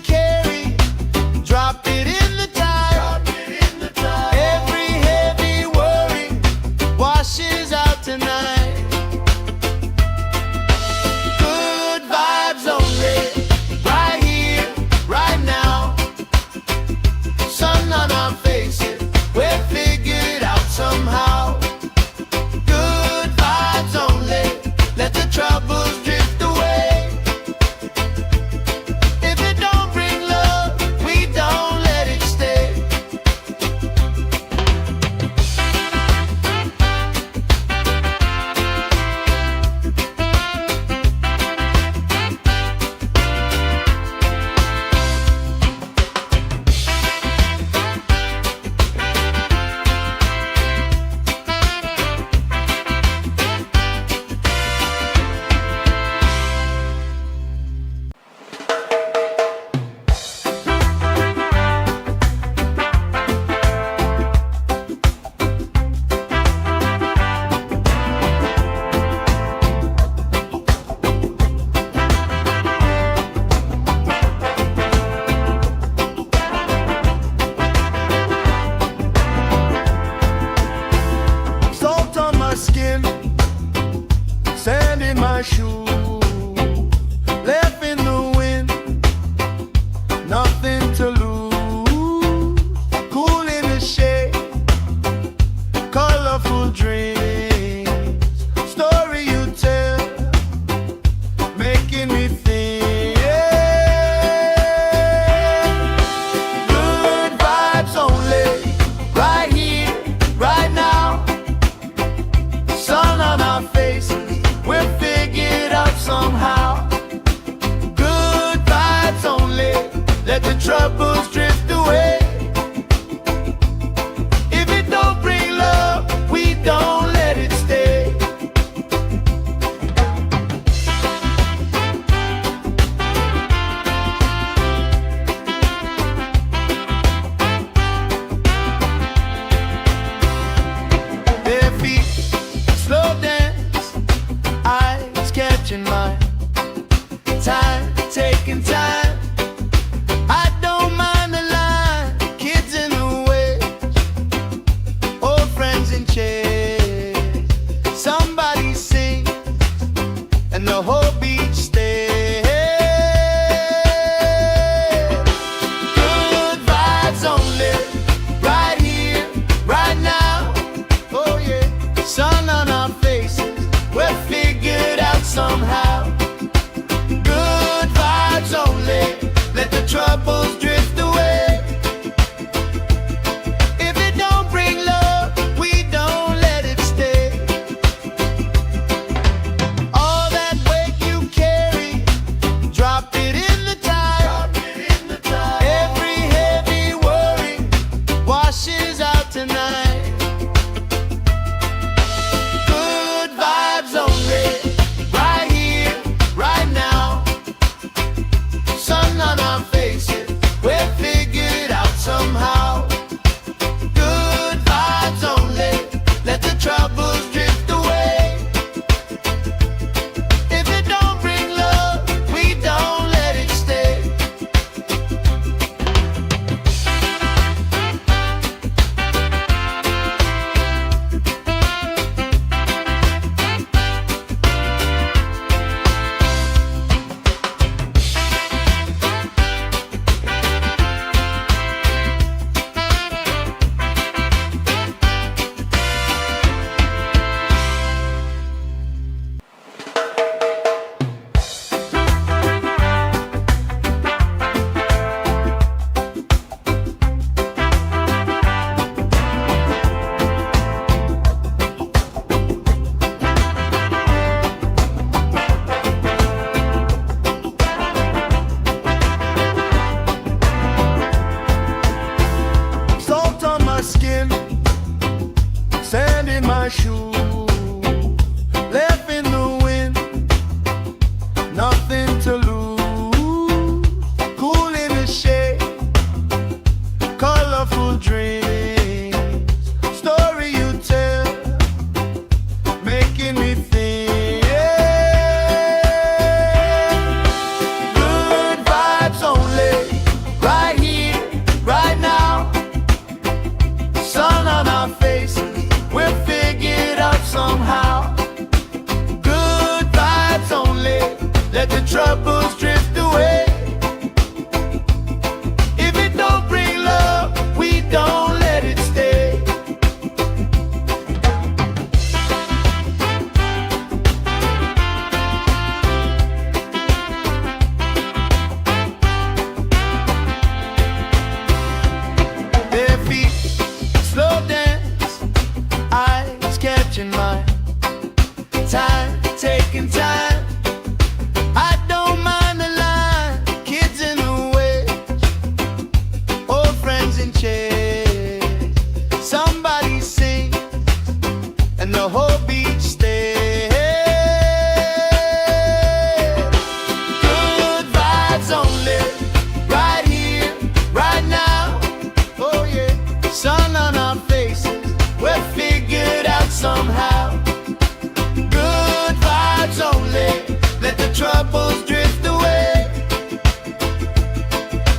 troubles drift away.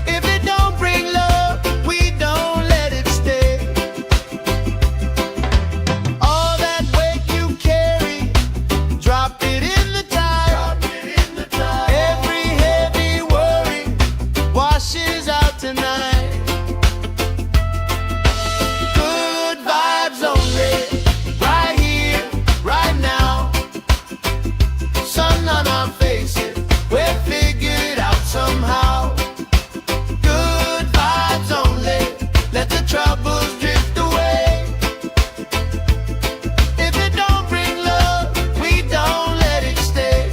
If it don't bring love, we don't let it stay. All that weight you carry, drop it in the tide. Every heavy worry washes out tonight. Good vibes only, right here, right now. Sun on our faces, we're figured out somehow. Good vibes only, let the troubles drift away. If it don't bring love, we don't let it stay.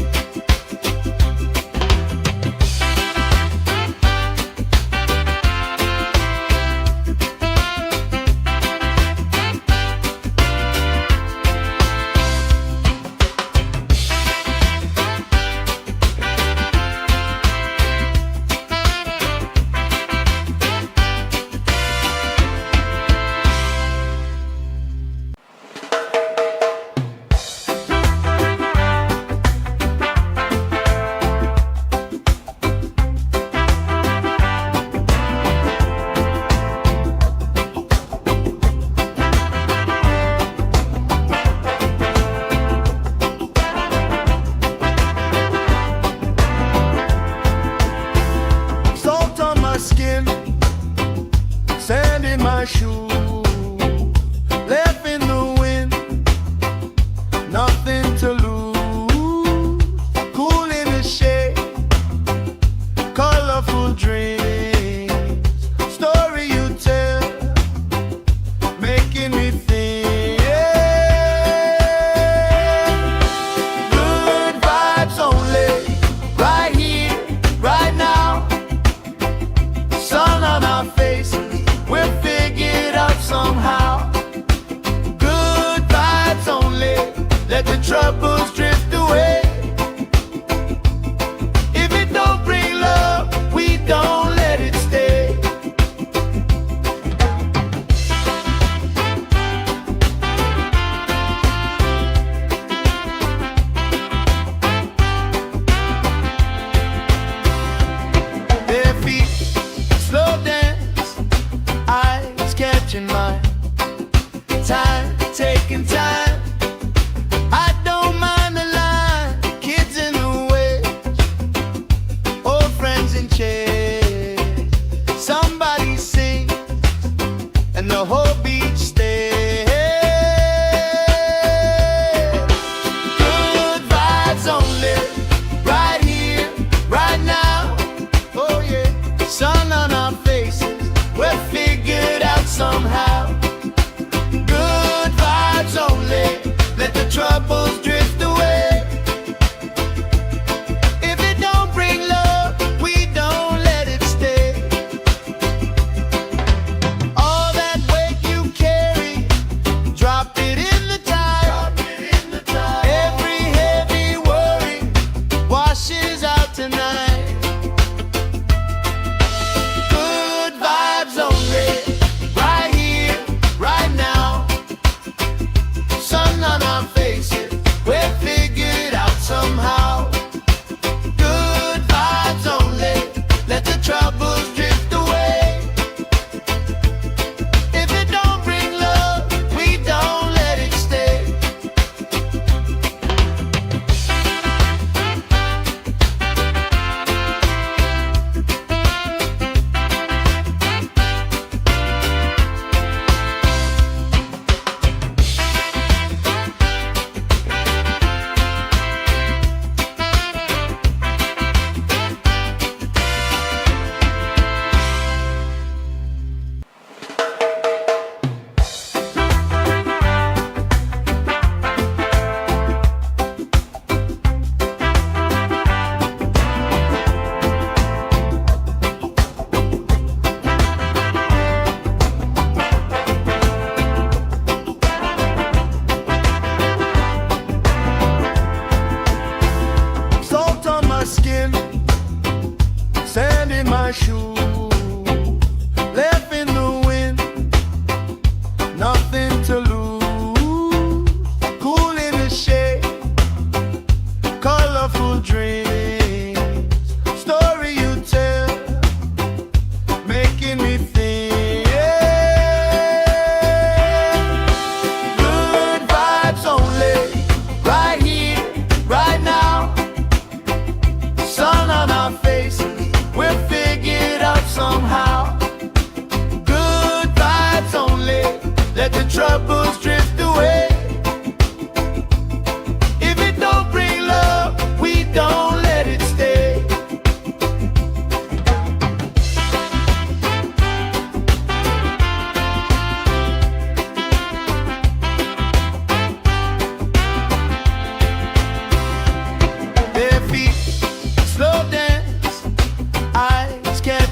Salt on my skin, sand in my shoes, left in the wind, nothing to lose. Cool in the shade, colorful dreams, story you tell, making me think. Good vibes only, right here, right now. Sun on our faces, we're figured out somehow. Good vibes only, let the troubles drift away. If it don't bring love, we don't let it stay. Bare feet, slow dance, eyes catching mine. Time, taking time. I don't mind the line. Kids in the way, old friends in chairs. Somebody sings, and the whole beach stays. Good vibes only, right here, right now. Oh yeah, sun on our faces, we're figured out somehow. Good vibes only, let the troubles drift away. If it don't bring love, we don't let it stay. All that weight you carry, drop it in the tide. Every heavy worry washes out tonight. Good vibes only, right here, right now. Sun on our faces, we're figured out somehow. Good vibes only, let the troubles drift away. If it don't bring love, we don't let it stay. colorful dream.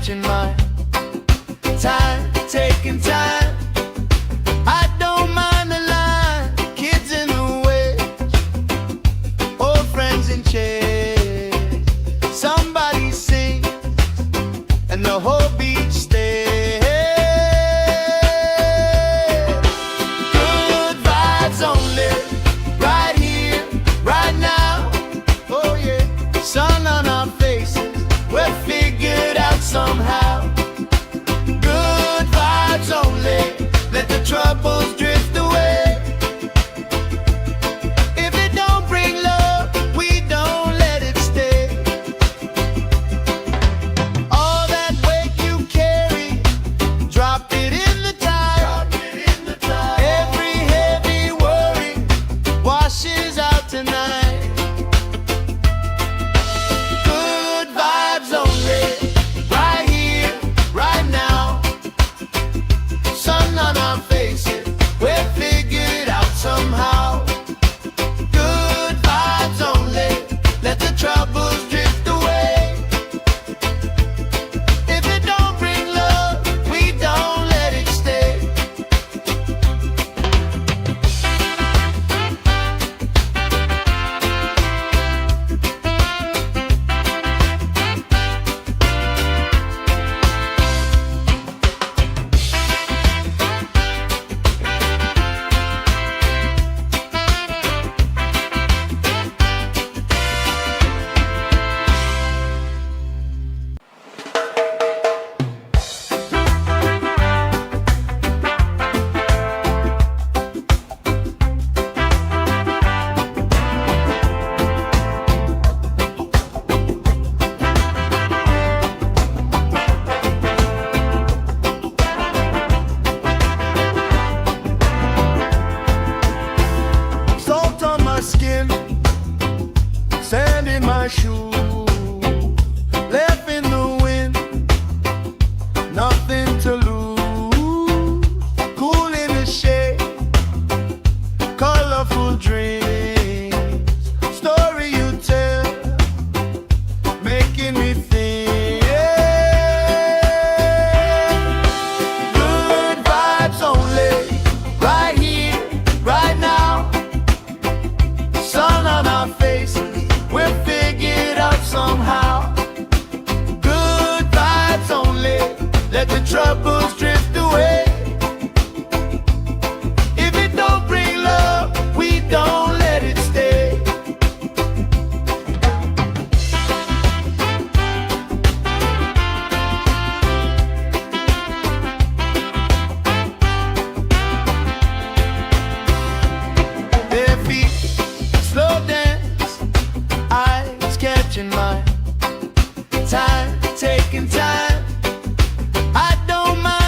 catching mine. Time, taking time. I don't mind the line. Kids in the waves, old friends in chairs. Somebody sings and the whole beach stays. Good vibes only, right here, right now. Oh yeah, sun on our faces, we're figured out somehow. Good vibes only, let the troubles drift away. If it don't bring love, we don't let it stay. All that weight you carry, drop it in the tide. Every heavy worry washes out tonight. Good vibes only, right here, right now. Sun on our faces, we're figured out somehow. Good vibes only, let the troubles drift away. If it don't bring love, we don't let it stay. Salt on my skin, sand in my shoes, left in the wind, nothing to lose. Cool in the shade, colorful dreams, story you tell, making me think. Good vibes only, right here, right now. Sun on our faces, we're figured out somehow. Good vibes only, let the troubles drift away. If it don't bring love, we don't let it stay. Bare feet, slow dance, eyes catching mine. Time, taking time. I don't mind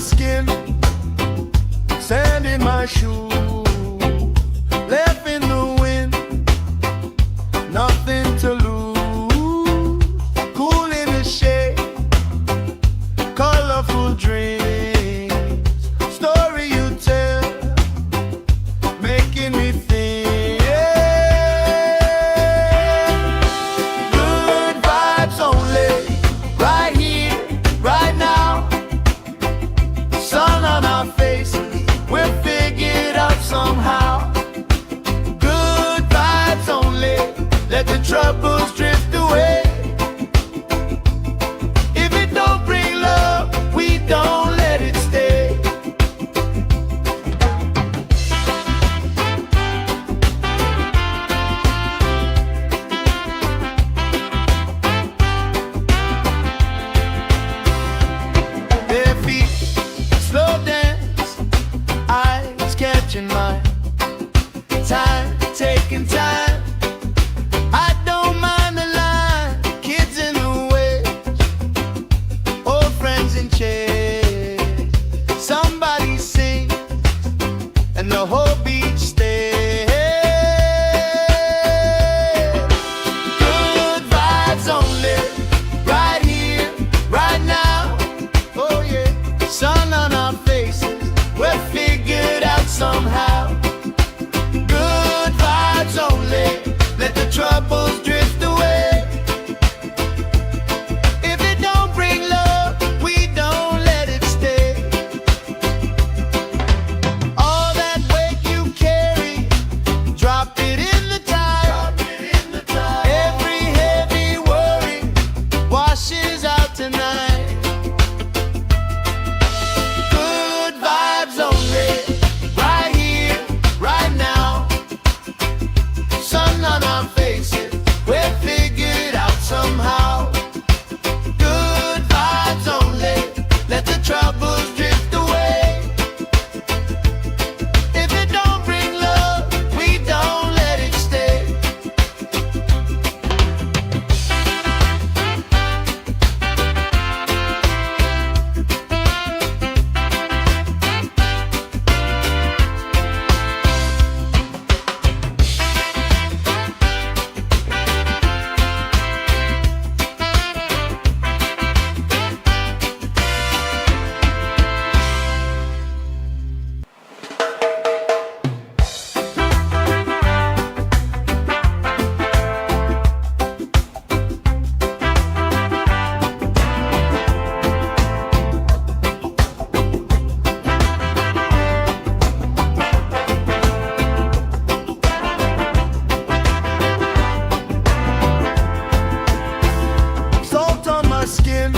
skin, sand in my shoes, left in the wind, nothing to lose. Cool in the shade, colorful dreams, story you tell, making me think. Good vibes only, right here, right now. Sun on our faces, we'll figure it out somehow. Good vibes only, let the troubles drift away. If it don't bring love, we don't let it stay. Their feet slow dance, eyes catching mine, time taking time. I don't mind the line, kids in the way, old friends in chairs. Somebody sing, and the whole beach stays. Good vibes only, right here, right now. Oh yeah, sun on our faces, we're figured out somehow. Good vibes only, let the troubles drift away. If it don't bring love, we don't let it stay. All that weight you carry, drop it in the tide. Every heavy worry washes out tonight. Good vibes only, right here, right now. Sun on our faces, we're figured out somehow. Good vibes only, let the troubles drift away. If it don't bring love, we don't let it stay. Salt on my skin,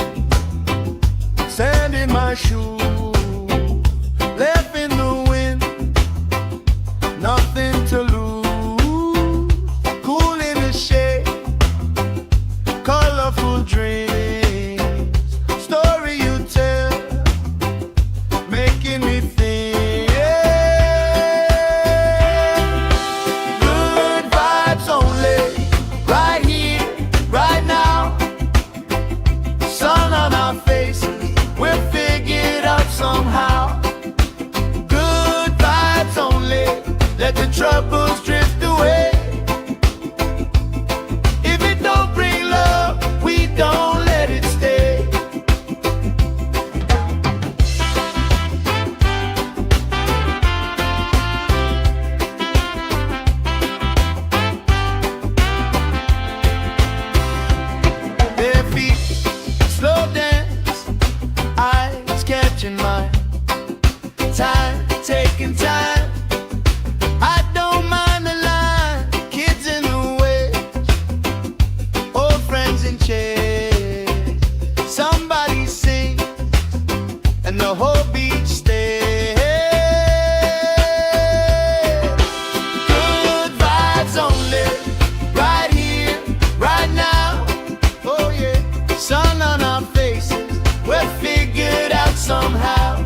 sand in my shoes, left in the wind, nothing to lose. Cool in the shade, colorful dreams, story you tell, making me think. Good vibes only, right here, right now. Sun on our faces, we're figured out somehow. Good vibes only, let the troubles drift away. If it don't bring love, we don't let it stay. Their feet slow dance, eyes catching mine, time taking time. I don't mind the line, kids in the way, old friends in chairs. Somebody sing, and the whole beach stays. Good vibes only, right here, right now. Oh yeah, sun on our faces, we're figured out somehow.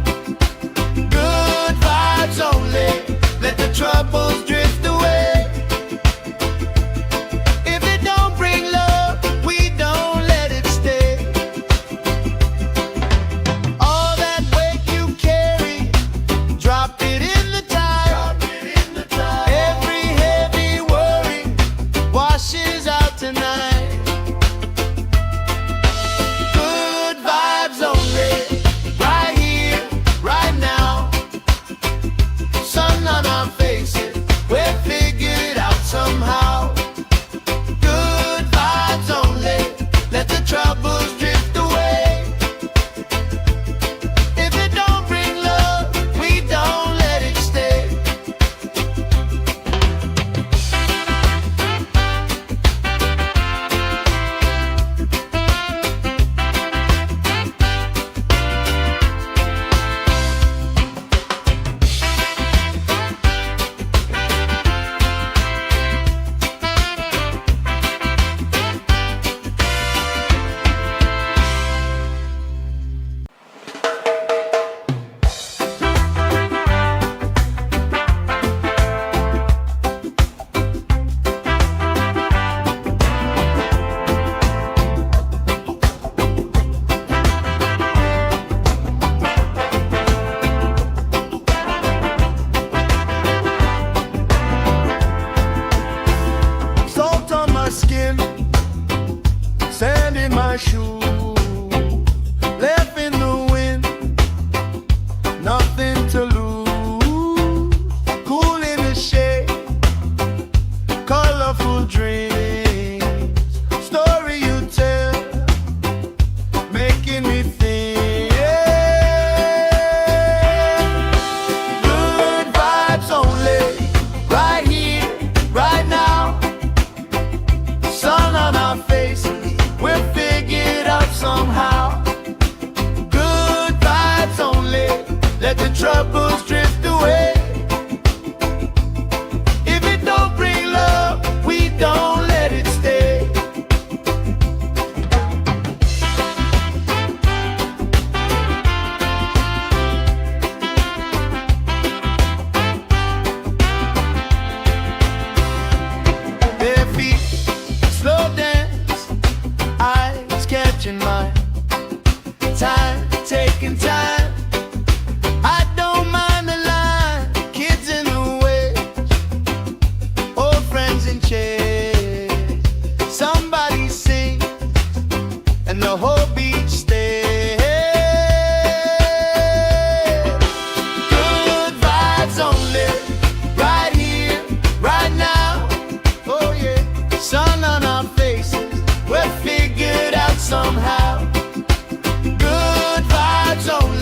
Good vibes only, let the troubles drift away. If it don't bring love, we don't let it stay. All that weight taking time. I don't mind the line, kids in the way, old friends in chairs. Somebody sing and the whole beach stays. Good vibes only, right here, right now. Oh yeah, sun on our faces, we're figured out somehow. Good vibes only.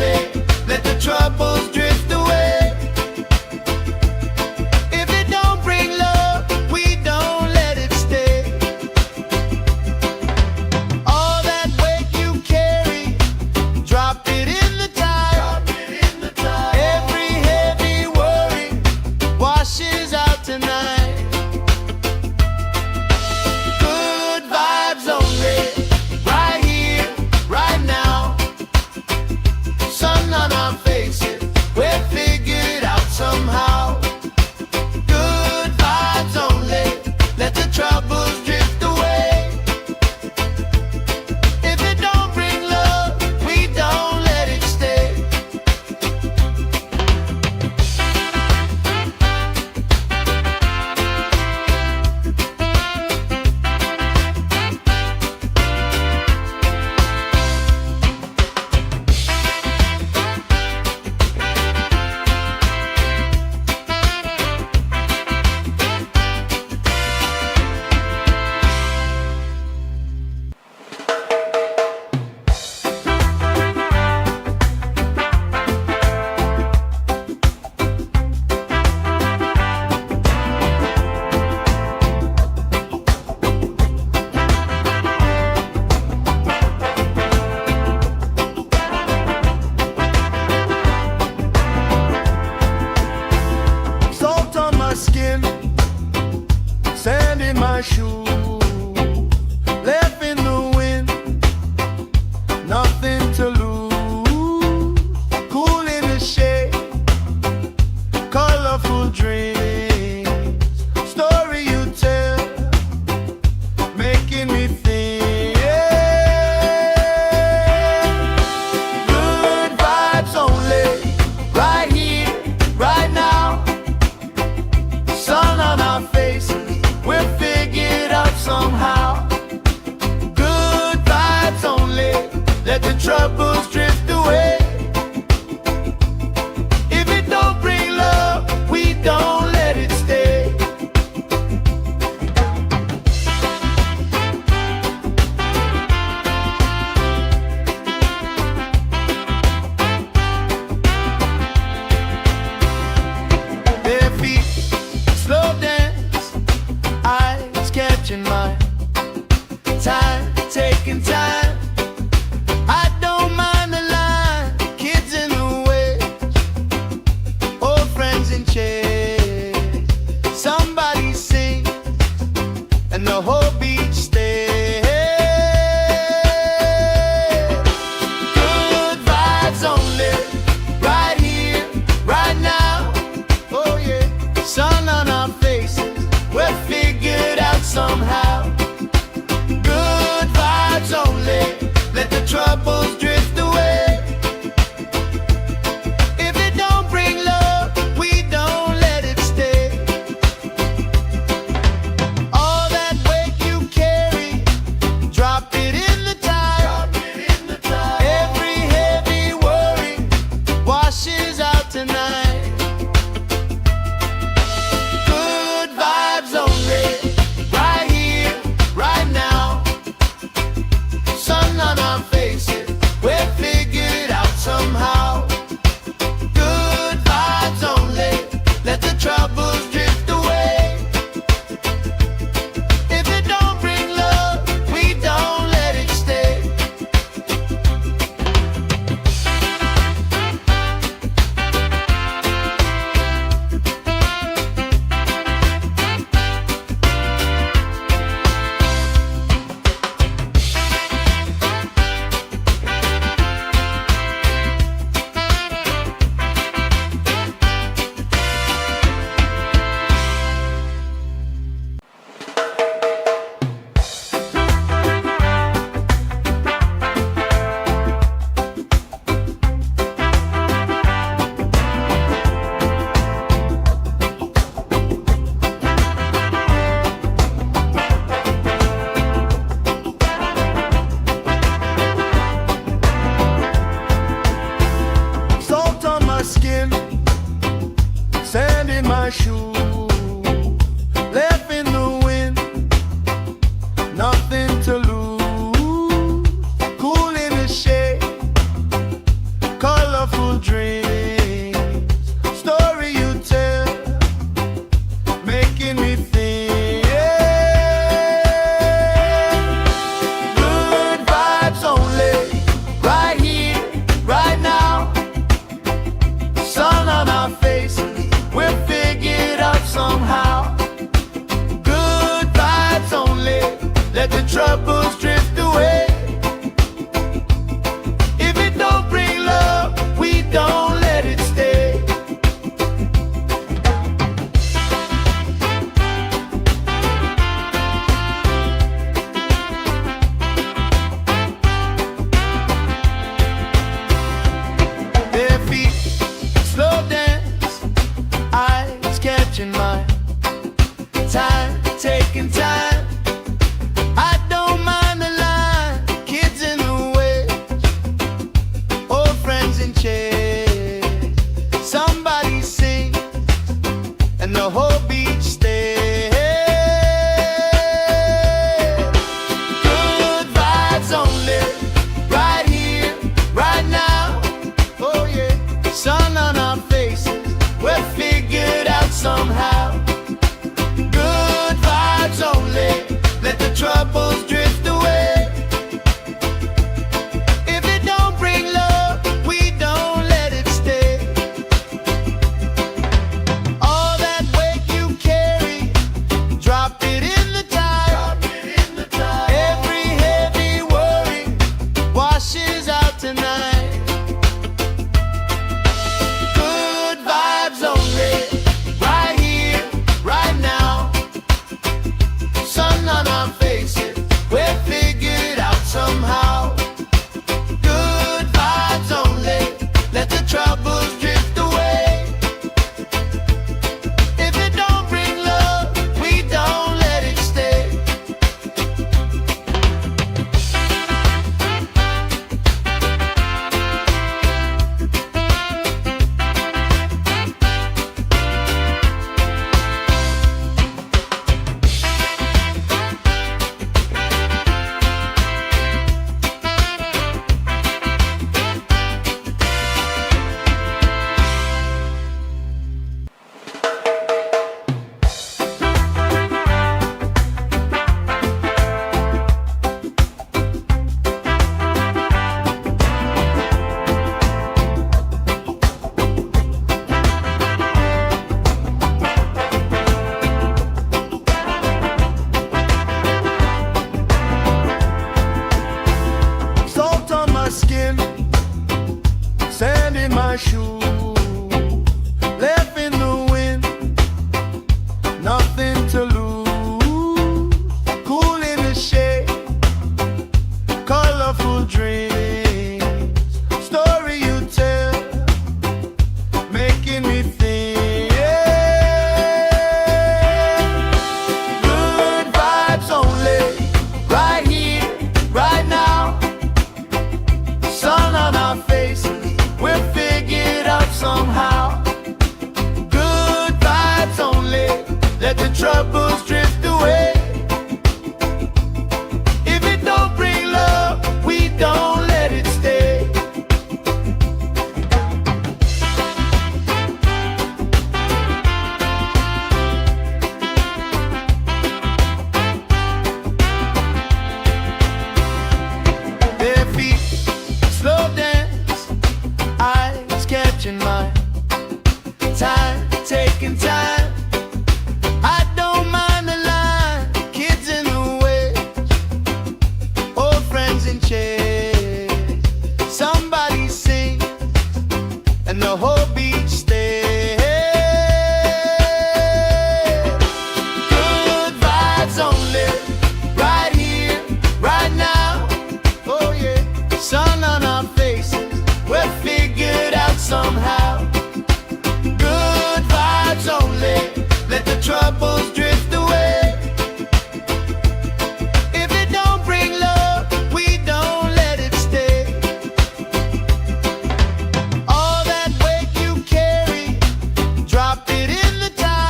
my shoe, left in the wind, nothing to lose. Cool in the shade, colorful dreams, story you tell, making me think. Good vibes only, right here, right now. Sun on our faces, we're figured out somehow. Good vibes only, let the troubles drift away. If it don't bring love, we don't let it stay. Their feet slow dance, eyes catching mine, time taking time. I don't mind the line, kids in the way, old friends in chairs. Somebody sings and the whole beach stays. Good vibes only, right here, right now. Oh yeah, sun on our faces, we're figured out somehow. Good vibes only, let the troubles drift away. If it don't bring love, we don't let it stay. All that weight you carry, drop it in the tide. Every heavy worry washes out tonight. Good vibes only, right here, right now. Sun on our faces, we're figured out somehow. Good vibes only, let the troubles drift away. If it don't bring love, we don't let it stay. Salt on my skin, sand in my shoe, left in the wind, nothing to lose. Cool in the shade, colorful dreams, story you tell, making me think. Good vibes only, right here, right now. Sun on our faces, we're figured out somehow. Good vibes only, let the troubles drift away. If it don't bring love, we don't let it stay. Their feet slow dance, eyes catching mine, time taking time. I don't mind the line, kids in the way, old friends in chairs. Somebody sings and the whole beach stays. Good vibes only, right here, right now. Oh yeah, sun on our faces, we're figured out somehow. Good vibes only, let the troubles drift away. If it don't bring love, we don't let it stay. All that weight you carry, drop it in the tide.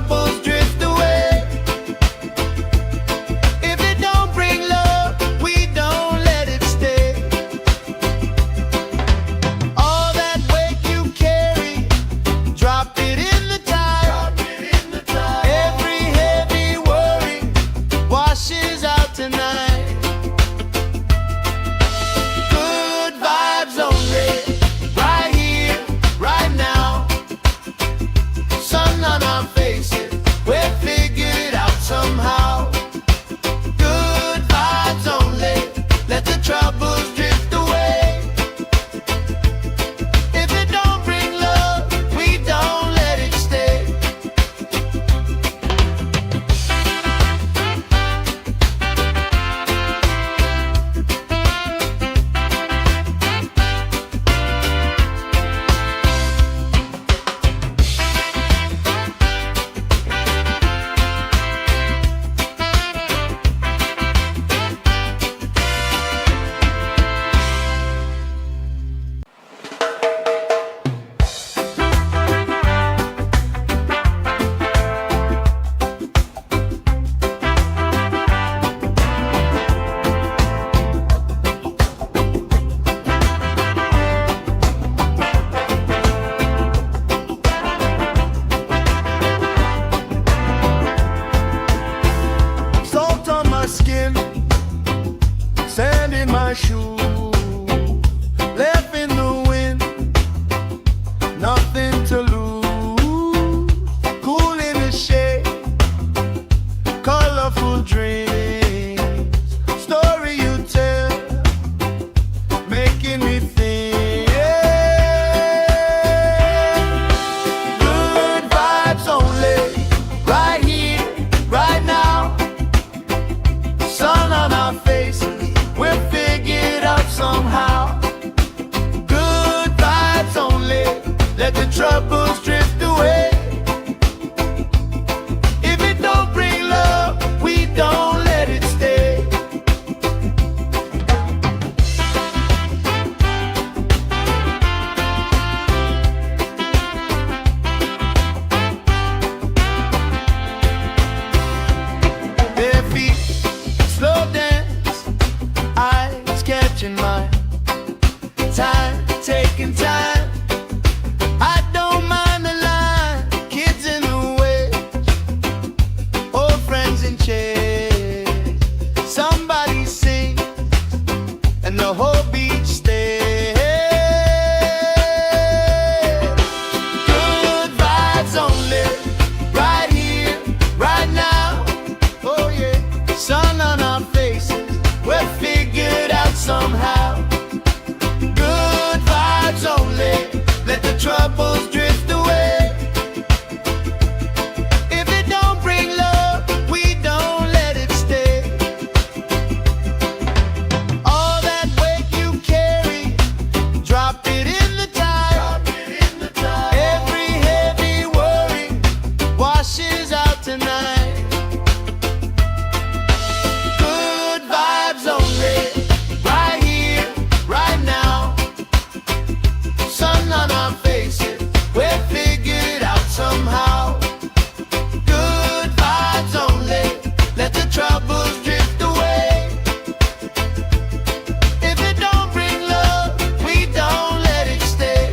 troubles drift away. If it don't bring love, we don't let it stay. All that weight you carry, drop it in the tide. Every heavy worry washes out tonight. Good vibes only, right here, right now. Sun on our faces, we're figured out somehow. Good vibes only, let the troubles drift away. If it don't bring love, we don't let it stay. Salt on my skin, sand in my shoe, left in the wind, nothing to lose. Cool in the shade, colorful dreams, story you tell, making me think. Good vibes only, right here, right now. Sun on our faces, we're figured out somehow. Good vibes only, let the troubles drift away. If it don't bring love, we don't let it stay. Bare feet, slow dance, eyes catching mine. Time, taking time. I don't mind the line, kids in the way, old friends in chairs. Somebody sings, and the whole beach stays. Good vibes only, right here, right now. Oh yeah, sun on our faces, we're figured out somehow. Good vibes only, let the troubles drift away. If it don't bring love, we don't let it stay. All that weight you carry, drop it in the tide. Every heavy worry washes out tonight. Good vibes only, right here, right now. Sun on our faces, we're figured out somehow. Good vibes only, let the troubles drift away. If it don't bring love, we don't let it stay.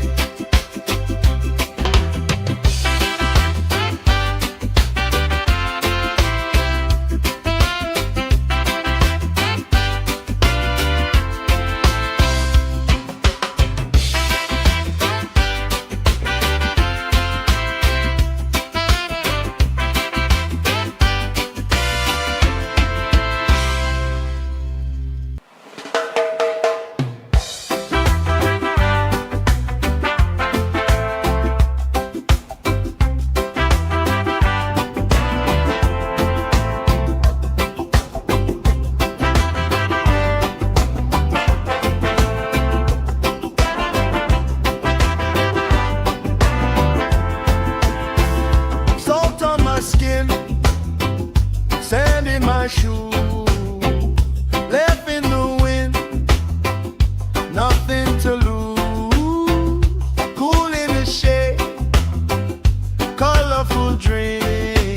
shoe, left in the wind, nothing to lose. Cool in the shade, colorful dreams.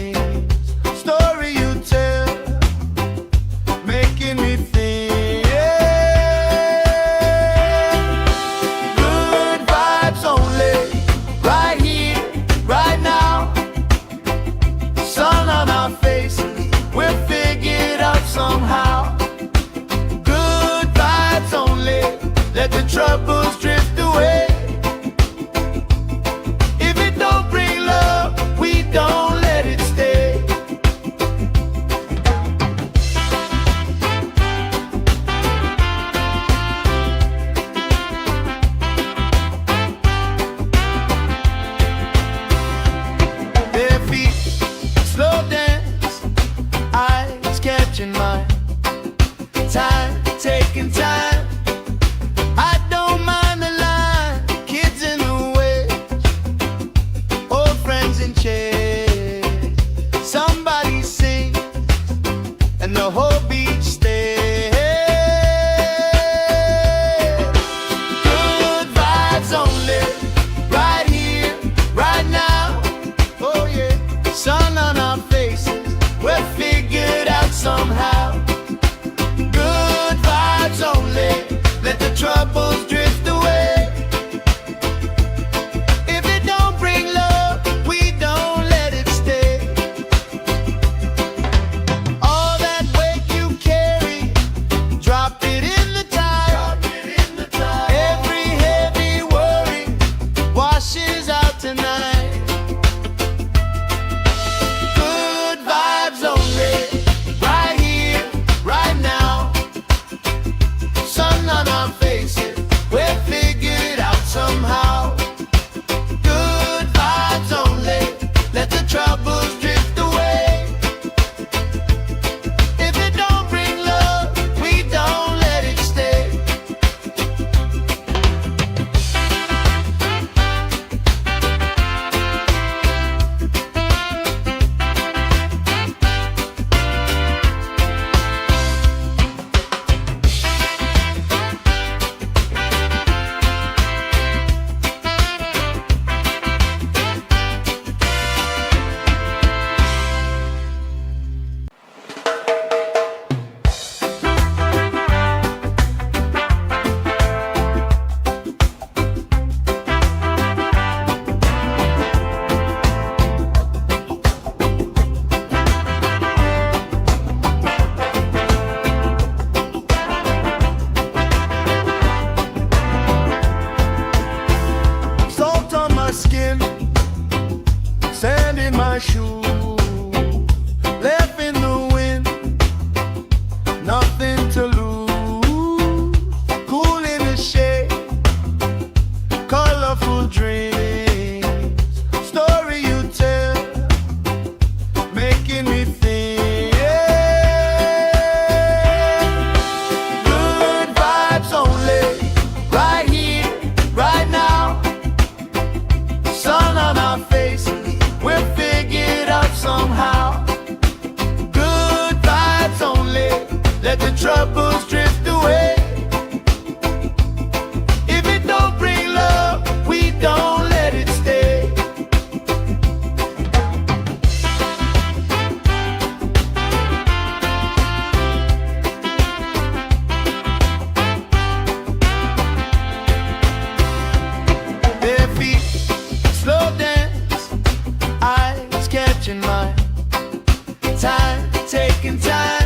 the whole beach stay. Good vibes only, right here, right now. Oh yeah, sun on our faces, we're figured out somehow. Good vibes only, let the troubles drift away. If it don't bring love, we don't let it stay. All that weight you carry, drop it in the tide. Every heavy worry washes out tonight. Good vibes only, right here, right now. Sun on our faces, we're figured out somehow. Good vibes only, let the troubles drift away. If it don't bring love, we don't let it stay. Salt on my skin, sand in my shoes, left in the wind, nothing to lose. Cool in the shade, colorful dreams, story you tell, making me think. Good vibes only, right here, right now. Sun on our faces, we're figured out somehow. Good vibes only, let the troubles drift away. If it don't bring love, we don't let it stay. Bare feet, slow dance, eyes catching mine. Time, taking time.